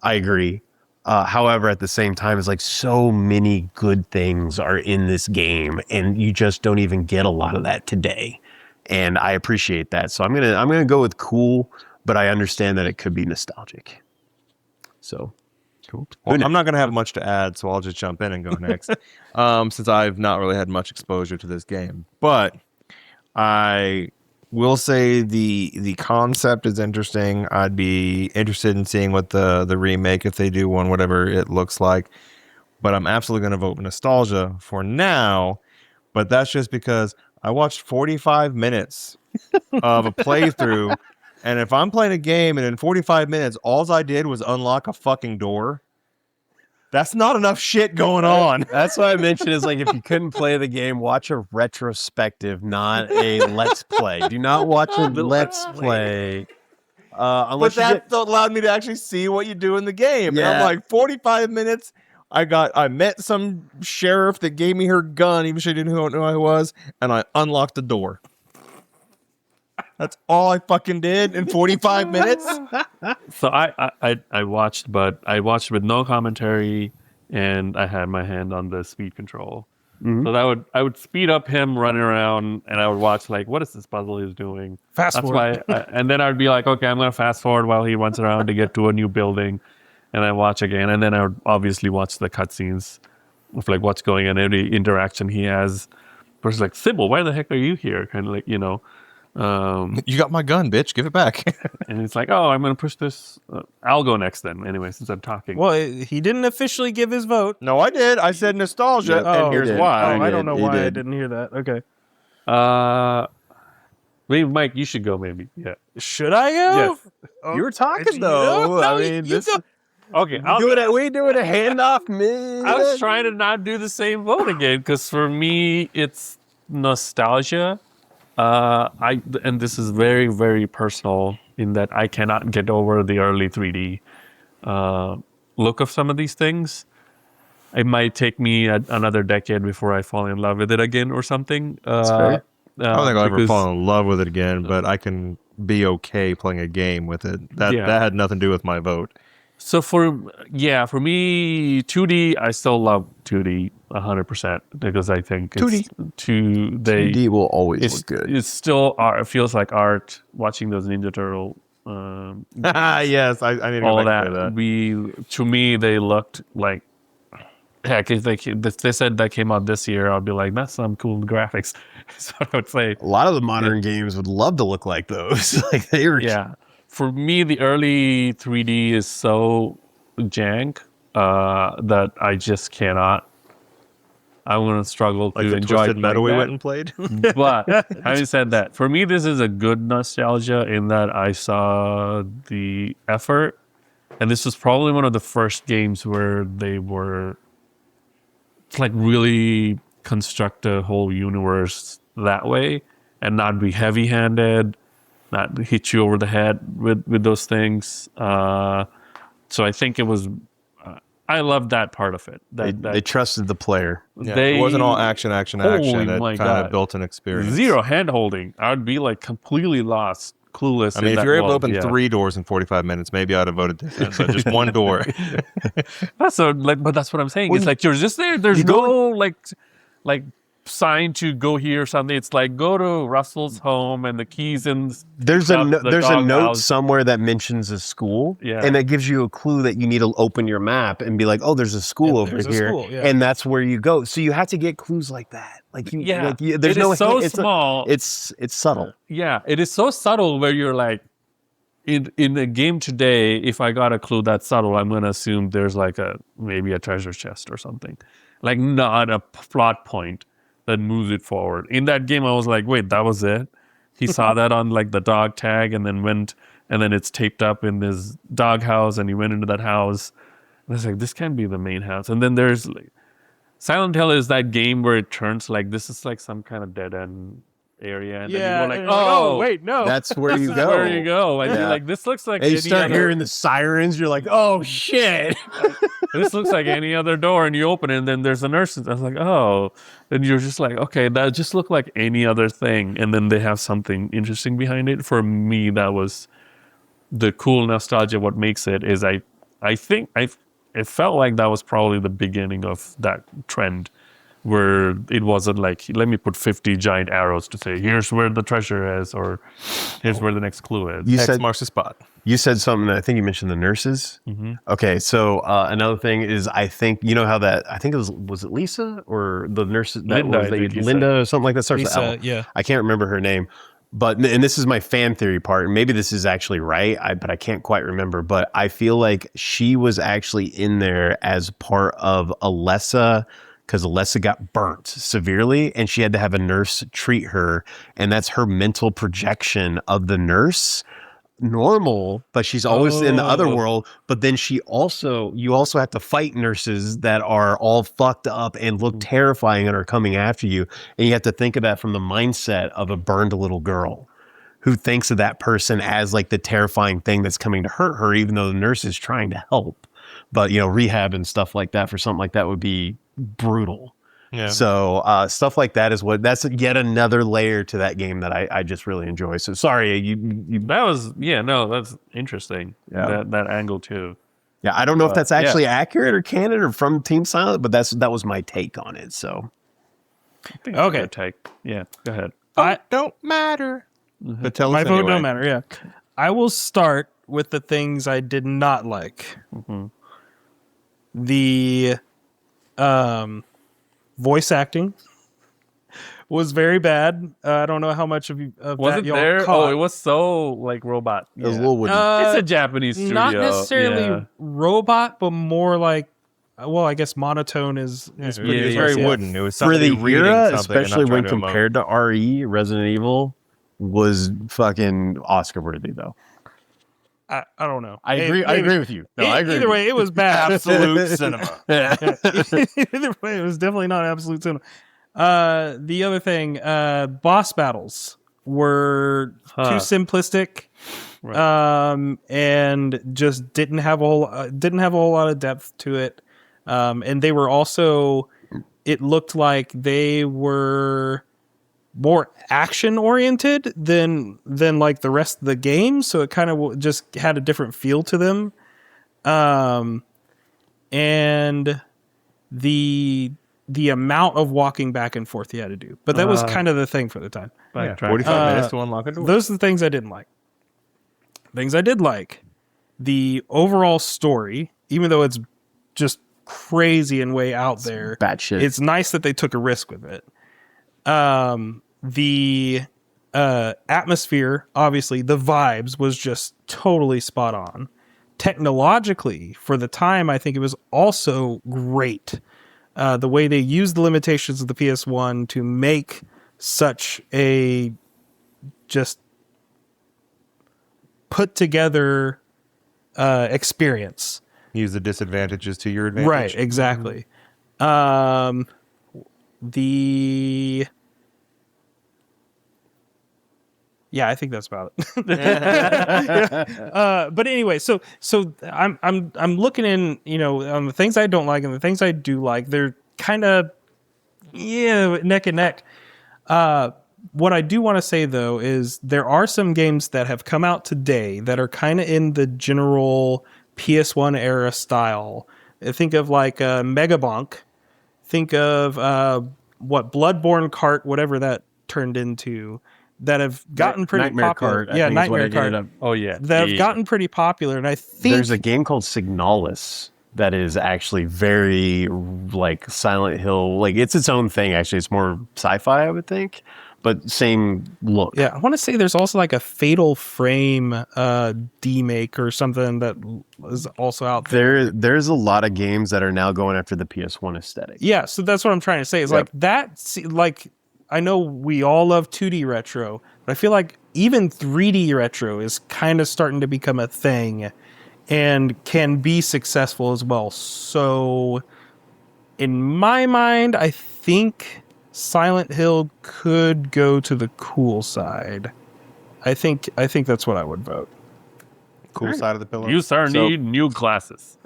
[SPEAKER 1] I agree. However, at the same time, it's like so many good things are in this game, and you just don't even get a lot of that today. And I appreciate that. So I'm gonna go with cool, but I understand that it could be nostalgic. So.
[SPEAKER 4] Cool. Well, I'm not going to have much to add, so I'll just jump in and go next, since I've not really had much exposure to this game. But I will say the concept is interesting. I'd be interested in seeing what the remake, if they do one, whatever it looks like. But I'm absolutely going to vote nostalgia for now. But that's just because I watched 45 minutes of a playthrough. And if I'm playing a game and in 45 minutes, all I did was unlock a fucking door, that's not enough shit going on.
[SPEAKER 1] That's what I mentioned, is like, if you couldn't play the game, watch a retrospective, not a let's play. Do not watch a let's play.
[SPEAKER 4] But that allowed me to actually see what you do in the game. Yeah. And I'm like, 45 minutes. I met some sheriff that gave me her gun, even though she didn't know who I was, and I unlocked the door. That's all I fucking did in 45 minutes.
[SPEAKER 3] So I watched, but I watched with no commentary, and I had my hand on the speed control. Mm-hmm. So I would speed up him running around, and I would watch like, what is this puzzle he's doing?
[SPEAKER 2] Fast forward.
[SPEAKER 3] And then I would be like, okay, I'm gonna fast forward while he runs around to get to a new building, and I watch again, and then I would obviously watch the cutscenes of like what's going on, every interaction he has. Versus like, Sybil, why the heck are you here? Kind of like,
[SPEAKER 4] you got my gun, bitch. Give it back.
[SPEAKER 3] And it's like, oh, I'm going to push this. I'll go next then, anyway, since I'm talking.
[SPEAKER 2] Well, he didn't officially give his vote.
[SPEAKER 4] No, I did. I said nostalgia, and here's why.
[SPEAKER 2] I don't know why I didn't hear that. Okay.
[SPEAKER 3] Maybe, Mike, you should go, maybe. Yeah.
[SPEAKER 2] Should I go?
[SPEAKER 3] Yes.
[SPEAKER 1] You were talking, though. I mean, this...
[SPEAKER 3] Okay,
[SPEAKER 1] we doing a handoff, man.
[SPEAKER 3] I was trying to not do the same vote again, because for me, it's nostalgia. And this is very, very personal in that I cannot get over the early 3D look of some of these things. it might take me another decade before I fall in love with it again or something.
[SPEAKER 1] That's fair.
[SPEAKER 4] I don't think I'll ever
[SPEAKER 3] because-
[SPEAKER 4] fall in love with it again, but I can be okay playing a game with it. That had nothing to do with my vote.
[SPEAKER 3] So for me, 2D, I still love 2D 100% because I think
[SPEAKER 1] 2D will always look good.
[SPEAKER 3] It's still art. It feels like art watching those Ninja Turtle.
[SPEAKER 4] Yes, I need to go
[SPEAKER 3] All
[SPEAKER 4] back
[SPEAKER 3] that.
[SPEAKER 4] and play that.
[SPEAKER 3] To me, they looked like heck. If they said that came out this year, I'd be like, that's some cool graphics. So I would say
[SPEAKER 1] A lot of the modern games would love to look like those. Like they were.
[SPEAKER 3] yeah. For me, the early 3D is so jank that I just cannot. I'm going to struggle
[SPEAKER 4] Like
[SPEAKER 3] to
[SPEAKER 4] the
[SPEAKER 3] enjoy
[SPEAKER 4] Twisted
[SPEAKER 3] it
[SPEAKER 4] Metal
[SPEAKER 3] like
[SPEAKER 4] we
[SPEAKER 3] that.
[SPEAKER 4] went and played.
[SPEAKER 3] But having said that, for me, this is a good nostalgia in that I saw the effort. And this was probably one of the first games where they were like really construct a whole universe that way and not be heavy handed, not hit you over the head with those things. So I think it was, I love that part of it.
[SPEAKER 1] They trusted the player.
[SPEAKER 4] Yeah, it wasn't all action.
[SPEAKER 3] Holy
[SPEAKER 4] It
[SPEAKER 3] my
[SPEAKER 4] kind of
[SPEAKER 3] God.
[SPEAKER 4] built an experience.
[SPEAKER 3] Zero hand holding. I would be like completely lost, clueless.
[SPEAKER 4] I mean,
[SPEAKER 3] in
[SPEAKER 4] if
[SPEAKER 3] that
[SPEAKER 4] you're able to
[SPEAKER 3] world,
[SPEAKER 4] open
[SPEAKER 3] yeah.
[SPEAKER 4] 3 doors in 45 minutes, maybe I'd have voted different, but just one door.
[SPEAKER 3] That's so like, but that's what I'm saying. It's like you're just there. There's no like sign to go here or something. It's like go to Russell's home and the keys in.
[SPEAKER 1] There's a
[SPEAKER 3] dog
[SPEAKER 1] note
[SPEAKER 3] house.
[SPEAKER 1] somewhere that mentions a school,
[SPEAKER 3] Yeah.
[SPEAKER 1] and that gives you a clue that you need to open your map and be like, oh, there's a school over
[SPEAKER 2] there's a
[SPEAKER 1] here,
[SPEAKER 2] school, yeah.
[SPEAKER 1] and that's where you go. So you have to get clues like that. Like you,
[SPEAKER 3] Yeah.
[SPEAKER 1] there's
[SPEAKER 3] It
[SPEAKER 1] no
[SPEAKER 3] is so
[SPEAKER 1] it's
[SPEAKER 3] small.
[SPEAKER 1] it's subtle.
[SPEAKER 3] Yeah, it is so subtle where you're like, in a game today, if I got a clue that's subtle, I'm gonna assume there's like maybe a treasure chest or something, like not a plot point that moves it forward. In that game, I was like, wait, that was it. He saw that on like the dog tag, and then went, and then it's taped up in this dog house, and he went into that house. And I was like, this can't be the main house. And then there's like, Silent Hill is that game where it turns like this is like some kind of dead end area, and then you go like,
[SPEAKER 2] and you're
[SPEAKER 3] oh
[SPEAKER 2] wait, no.
[SPEAKER 1] That's where you
[SPEAKER 3] this
[SPEAKER 1] go.
[SPEAKER 3] is where you go. And
[SPEAKER 1] Yeah.
[SPEAKER 3] you're like, this looks like
[SPEAKER 1] And you
[SPEAKER 3] any
[SPEAKER 1] start
[SPEAKER 3] other-
[SPEAKER 1] hearing the sirens. You're like, oh shit.
[SPEAKER 3] this looks like any other door, and you open it, and then there's a nurse. I was like, oh. Then you're just like, okay, that just looked like any other thing, and then they have something interesting behind it. For me, that was the cool nostalgia. What makes it is I think it felt like that was probably the beginning of that trend, where it wasn't like, let me put 50 giant arrows to say, here's where the treasure is, or here's where the next clue is.
[SPEAKER 1] You
[SPEAKER 4] X
[SPEAKER 1] said
[SPEAKER 4] marks the spot.
[SPEAKER 1] You said something. I think you mentioned the nurses.
[SPEAKER 3] Mm-hmm.
[SPEAKER 1] Okay, so another thing is, I think you know how that. I think it was it Lisa or the nurse that
[SPEAKER 3] Linda,
[SPEAKER 1] was
[SPEAKER 3] I think you
[SPEAKER 1] Linda or something like that. Starts with
[SPEAKER 2] Lisa,
[SPEAKER 1] L.
[SPEAKER 2] yeah.
[SPEAKER 1] I can't remember her name, but and this is my fan theory part. And maybe this is actually right, but I can't quite remember. But I feel like she was actually in there as part of Alessa, because Alessa got burnt severely and she had to have a nurse treat her. And that's her mental projection of the nurse. Normal, but she's always in the other world. But then you also have to fight nurses that are all fucked up and look terrifying and are coming after you. And you have to think of that from the mindset of a burned little girl who thinks of that person as like the terrifying thing that's coming to hurt her, even though the nurse is trying to help. But rehab and stuff like that for something like that would be brutal.
[SPEAKER 4] Yeah.
[SPEAKER 1] So stuff like that that's yet another layer to that game that I just really enjoy. So sorry, you
[SPEAKER 3] That was, that's interesting.
[SPEAKER 1] Yeah.
[SPEAKER 3] That angle too.
[SPEAKER 1] yeah, I don't know if that's actually accurate or canon or from Team Silent, but that was my take on it. So
[SPEAKER 3] I think
[SPEAKER 2] Okay.
[SPEAKER 3] it's a good take. Yeah, go ahead.
[SPEAKER 4] Don't matter. But tell
[SPEAKER 2] My
[SPEAKER 4] us
[SPEAKER 2] vote
[SPEAKER 4] anyway.
[SPEAKER 2] don't matter. Yeah, I will start with the things I did not like.
[SPEAKER 3] Mm-hmm.
[SPEAKER 2] The voice acting was very bad. I don't know how much of
[SPEAKER 3] Was
[SPEAKER 2] that
[SPEAKER 3] it
[SPEAKER 2] y'all
[SPEAKER 3] there?
[SPEAKER 2] caught.
[SPEAKER 3] Oh, it was so like robot.
[SPEAKER 1] it was a little wooden.
[SPEAKER 3] It's a Japanese studio.
[SPEAKER 2] Not necessarily
[SPEAKER 3] Yeah.
[SPEAKER 2] robot, but more like, well, I guess monotone is
[SPEAKER 4] It was
[SPEAKER 2] pretty
[SPEAKER 4] very
[SPEAKER 2] close, yeah.
[SPEAKER 4] wooden. It was
[SPEAKER 1] For the
[SPEAKER 4] somebody reading
[SPEAKER 1] era,
[SPEAKER 4] something and not
[SPEAKER 1] especially when
[SPEAKER 4] trying to emote.
[SPEAKER 1] compared to RE, Resident Evil was fucking Oscar worthy though.
[SPEAKER 2] I don't know.
[SPEAKER 1] I agree with you. No, I agree.
[SPEAKER 2] Either way, it was bad.
[SPEAKER 4] Absolute cinema.
[SPEAKER 2] Either way, it was definitely not absolute cinema. The other thing, boss battles were too simplistic, and just didn't have a whole lot of depth to it. And they were also, it looked like they were more action oriented than like the rest of the game. So it kind of just had a different feel to them. And the amount of walking back and forth you had to do, but that was kind of the thing for the time.
[SPEAKER 4] Yeah, 45 minutes to unlock a door.
[SPEAKER 2] Those are the things I didn't like. Things I did like, the overall story, even though it's just crazy and way out there,
[SPEAKER 1] batshit.
[SPEAKER 2] it's nice that they took a risk with it. The atmosphere, obviously, the vibes was just totally spot on. Technologically, for the time, I think it was also great. The way they used the limitations of the PS1 to make such a just put together experience.
[SPEAKER 4] Use the disadvantages to your advantage.
[SPEAKER 2] Right, exactly. Yeah, I think that's about it. But anyway, so I'm looking in, on the things I don't like and the things I do like. They're kind of neck and neck. What I do want to say though is there are some games that have come out today that are kind of in the general PS1 era style. Think of like Megabonk. Think of Bloodborne Kart, whatever that turned into. That have gotten pretty
[SPEAKER 1] Nightmare
[SPEAKER 2] popular.
[SPEAKER 1] Kart, I think is what
[SPEAKER 2] Nightmare
[SPEAKER 1] it ended
[SPEAKER 2] Kart.
[SPEAKER 1] up.
[SPEAKER 3] Oh yeah,
[SPEAKER 2] That have gotten pretty popular, and I think
[SPEAKER 1] There's a game called Signalis that is actually very like Silent Hill. Like it's its own thing. Actually, it's more sci-fi, I would think, but same look.
[SPEAKER 2] Yeah, I want to say there's also like a Fatal Frame demake or something that is also out there.
[SPEAKER 1] There's a lot of games that are now going after the PS1 aesthetic.
[SPEAKER 2] Yeah, so that's what I'm trying to say. Is like that. Like I know we all love 2D retro, but I feel like even 3D retro is kind of starting to become a thing and can be successful as well. So in my mind, I think Silent Hill could go to the cool side. I think that's what I would vote.
[SPEAKER 4] Cool side of the pillow.
[SPEAKER 3] You sir need new glasses.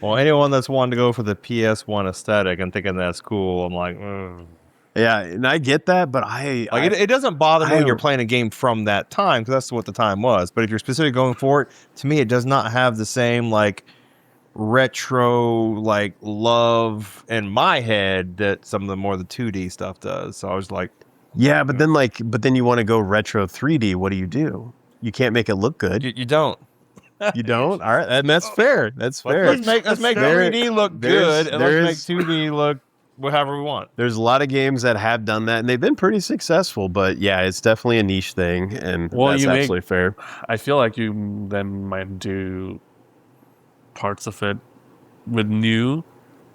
[SPEAKER 4] Well, anyone that's wanting to go for the PS1 aesthetic and thinking that's cool, I'm like,
[SPEAKER 1] Yeah, and I get that, but
[SPEAKER 4] it doesn't bother me when you're playing a game from that time because that's what the time was. But if you're specifically going for it, to me, it does not have the same like retro like love in my head that some of the more the 2D stuff does. So I was like,
[SPEAKER 1] yeah, but then you want to go retro 3D. What do? You can't make it look good.
[SPEAKER 4] you don't.
[SPEAKER 1] You don't? All right, and that's fair. That's fair.
[SPEAKER 4] Let's make 3D look good and let's make 2D look however we want.
[SPEAKER 1] There's a lot of games that have done that, and they've been pretty successful. But yeah, it's definitely a niche thing, and that's absolutely fair.
[SPEAKER 3] I feel like you then might do parts of it with new.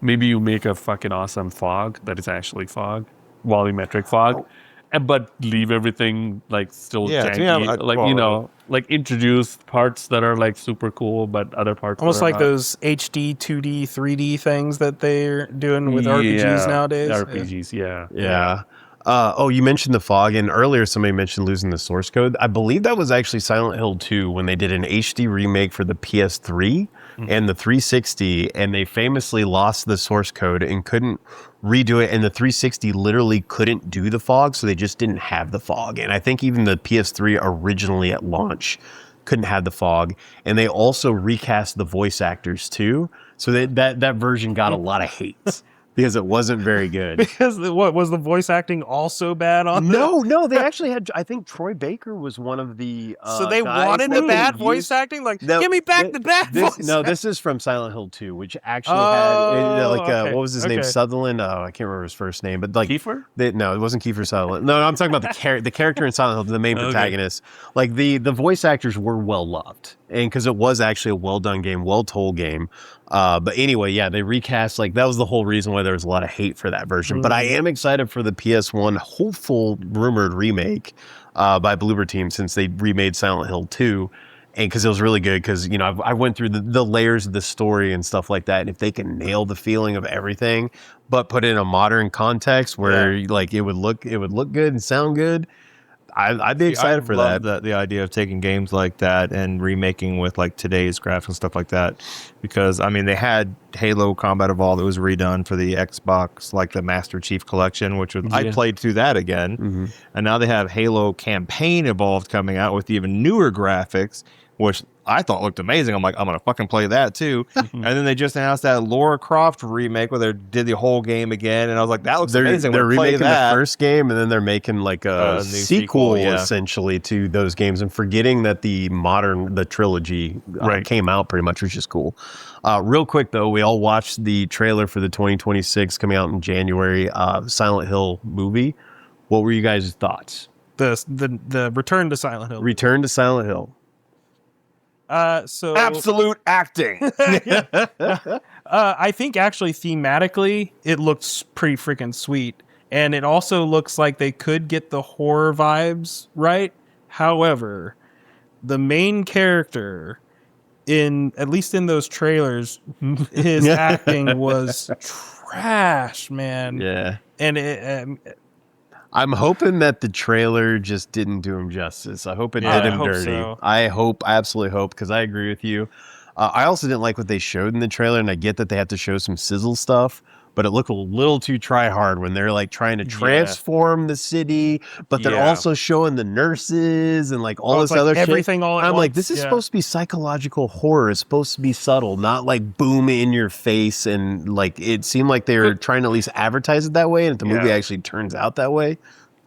[SPEAKER 3] Maybe you make a fucking awesome fog that is actually fog, volumetric fog. But leave everything like still janky, like introduce parts that are like super cool, but other parts
[SPEAKER 2] Almost like
[SPEAKER 3] not.
[SPEAKER 2] those HD, 2D, 3D things that they're doing with RPGs nowadays.
[SPEAKER 3] RPGs,
[SPEAKER 1] Yeah. You mentioned the fog, and earlier somebody mentioned losing the source code. I believe that was actually Silent Hill 2 when they did an HD remake for the PS3 and the 360, and they famously lost the source code and couldn't redo it, and the 360 literally couldn't do the fog, so they just didn't have the fog. And I think even the PS3 originally at launch couldn't have the fog, and they also recast the voice actors too, so that version got a lot of hate. Because it wasn't very good.
[SPEAKER 2] Because what was the voice acting also bad on?
[SPEAKER 1] No, they actually had. I think Troy Baker was one of the.
[SPEAKER 2] So they wanted the bad voice acting. Like, give me back the bad voice.
[SPEAKER 1] No, this is from Silent Hill 2, which actually had what was his name? Sutherland. Oh, I can't remember his first name, but like
[SPEAKER 3] Kiefer.
[SPEAKER 1] No, it wasn't Kiefer Sutherland. No, I'm talking about the character in Silent Hill, the main protagonist. Like the voice actors were well loved, and because it was actually a well done game, well told game. But anyway, yeah, they recast, like that was the whole reason why there was a lot of hate for that version. But I am excited for the PS1 hopeful rumored remake by Bloober Team, since they remade Silent Hill 2, and because it was really good. Because I went through the layers of the story and stuff like that, and if they can nail the feeling of everything, but put it in a modern context where like it would look good and sound good, I'd be excited for that.
[SPEAKER 4] The idea of taking games like that and remaking with like today's graphics and stuff like that, because I mean they had Halo Combat Evolved that was redone for the Xbox, like the Master Chief Collection, which was I played through that again, and now they have Halo Campaign Evolved coming out with even newer graphics, which I thought looked amazing. I'm like, I'm gonna fucking play that too. And then they just announced that Lara Croft remake where they did the whole game again, and I was like, that looks amazing.
[SPEAKER 1] They're remaking the first game, and then they're making like a
[SPEAKER 4] new
[SPEAKER 1] sequel
[SPEAKER 4] sequel,
[SPEAKER 1] essentially to those games, and forgetting that the trilogy came out pretty much, which is cool. Real quick though, we all watched the trailer for the 2026 coming out in January Silent Hill movie. What were you guys' thoughts?
[SPEAKER 2] The Return to Silent Hill.
[SPEAKER 1] Return to Silent Hill.
[SPEAKER 2] So
[SPEAKER 4] absolute acting.
[SPEAKER 2] I think actually thematically it looks pretty freaking sweet, and it also looks like they could get the horror vibes right. However, the main character, at least in those trailers, his acting was trash, man.
[SPEAKER 1] Yeah,
[SPEAKER 2] and
[SPEAKER 1] I'm hoping that the trailer just didn't do him justice. I hope it did him dirty.
[SPEAKER 2] So.
[SPEAKER 1] I absolutely hope, because I agree with you. I also didn't like what they showed in the trailer, and I get that they have to show some sizzle stuff, but it looked a little too try hard when they're like trying to transform the city, but they're also showing the nurses and like all this other
[SPEAKER 2] everything
[SPEAKER 1] shit.
[SPEAKER 2] All at
[SPEAKER 1] I'm
[SPEAKER 2] once.
[SPEAKER 1] like, this is supposed to be psychological horror. It's supposed to be subtle, not like boom in your face. And like it seemed like they were trying to at least advertise it that way, and if the movie actually turns out that way,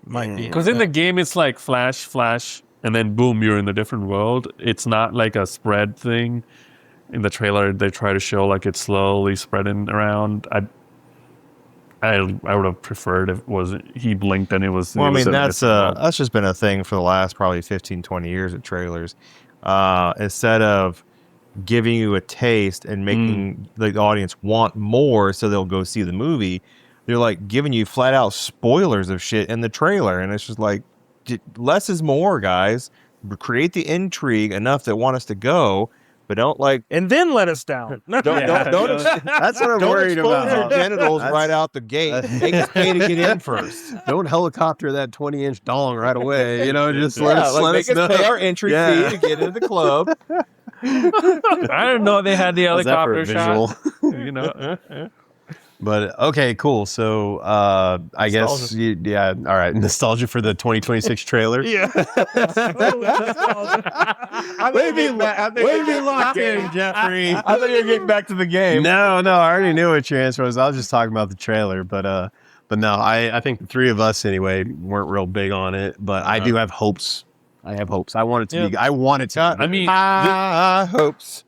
[SPEAKER 2] might be.
[SPEAKER 3] Because in the game it's like flash, and then boom, you're in a different world. It's not like a spread thing. In the trailer, they try to show like it's slowly spreading around. I would have preferred if it was he blinked and it was.
[SPEAKER 4] Well, I mean,
[SPEAKER 3] that's
[SPEAKER 4] that's just been a thing for the last probably 15, 20 years at trailers. Instead of giving you a taste and making the audience want more so they'll go see the movie, they're like giving you flat out spoilers of shit in the trailer. And it's just like, less is more, guys. Create the intrigue enough that want us to go. But don't like,
[SPEAKER 2] and then let us down.
[SPEAKER 4] don't
[SPEAKER 1] that's what I'm worried
[SPEAKER 4] expose
[SPEAKER 1] about.
[SPEAKER 4] your genitals right out the gate. Make us pay to get in first.
[SPEAKER 1] Don't helicopter that 20-inch dong right away. You know, just let us know.
[SPEAKER 4] Pay our entry fee to get into the club.
[SPEAKER 3] I didn't know they had the
[SPEAKER 1] How's that for
[SPEAKER 3] helicopter
[SPEAKER 1] a visual?
[SPEAKER 3] shot. You know.
[SPEAKER 1] But okay, cool. So I guess all right. Nostalgia for the 2026 trailer.
[SPEAKER 2] Yeah.
[SPEAKER 1] Maybe locked in, Jeffrey.
[SPEAKER 4] I thought you were getting back to the game.
[SPEAKER 1] No, I already knew what your answer was. I was just talking about the trailer, but no, I think the three of us anyway weren't real big on it. But I do have hopes. I have hopes. I want it to be. I want it to.
[SPEAKER 3] I mean,
[SPEAKER 4] hopes.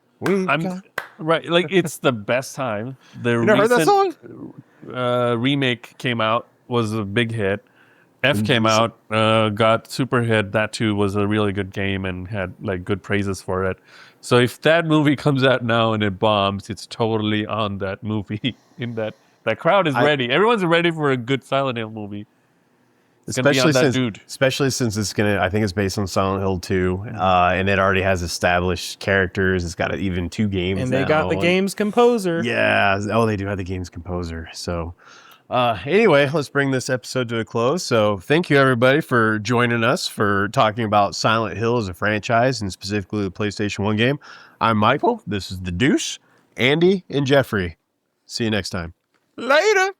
[SPEAKER 3] Right, like it's the best time. The
[SPEAKER 4] You never heard that song?
[SPEAKER 3] Remake came out, was a big hit. F came out, got super hit. That too was a really good game and had like good praises for it. So if that movie comes out now and it bombs, it's totally on that movie. In that crowd is ready. Everyone's ready for a good Silent Hill movie. It's
[SPEAKER 1] especially
[SPEAKER 3] since
[SPEAKER 1] it's I think it's based on Silent Hill 2, and it already has established characters. It's got even 2 games,
[SPEAKER 2] and they got the game's composer.
[SPEAKER 1] Yeah, they do have the game's composer. So, anyway, let's bring this episode to a close. So, thank you everybody for joining us for talking about Silent Hill as a franchise and specifically the PlayStation 1 game. I'm Michael. This is the Deuce, Andy, and Jeffrey. See you next time.
[SPEAKER 4] Later.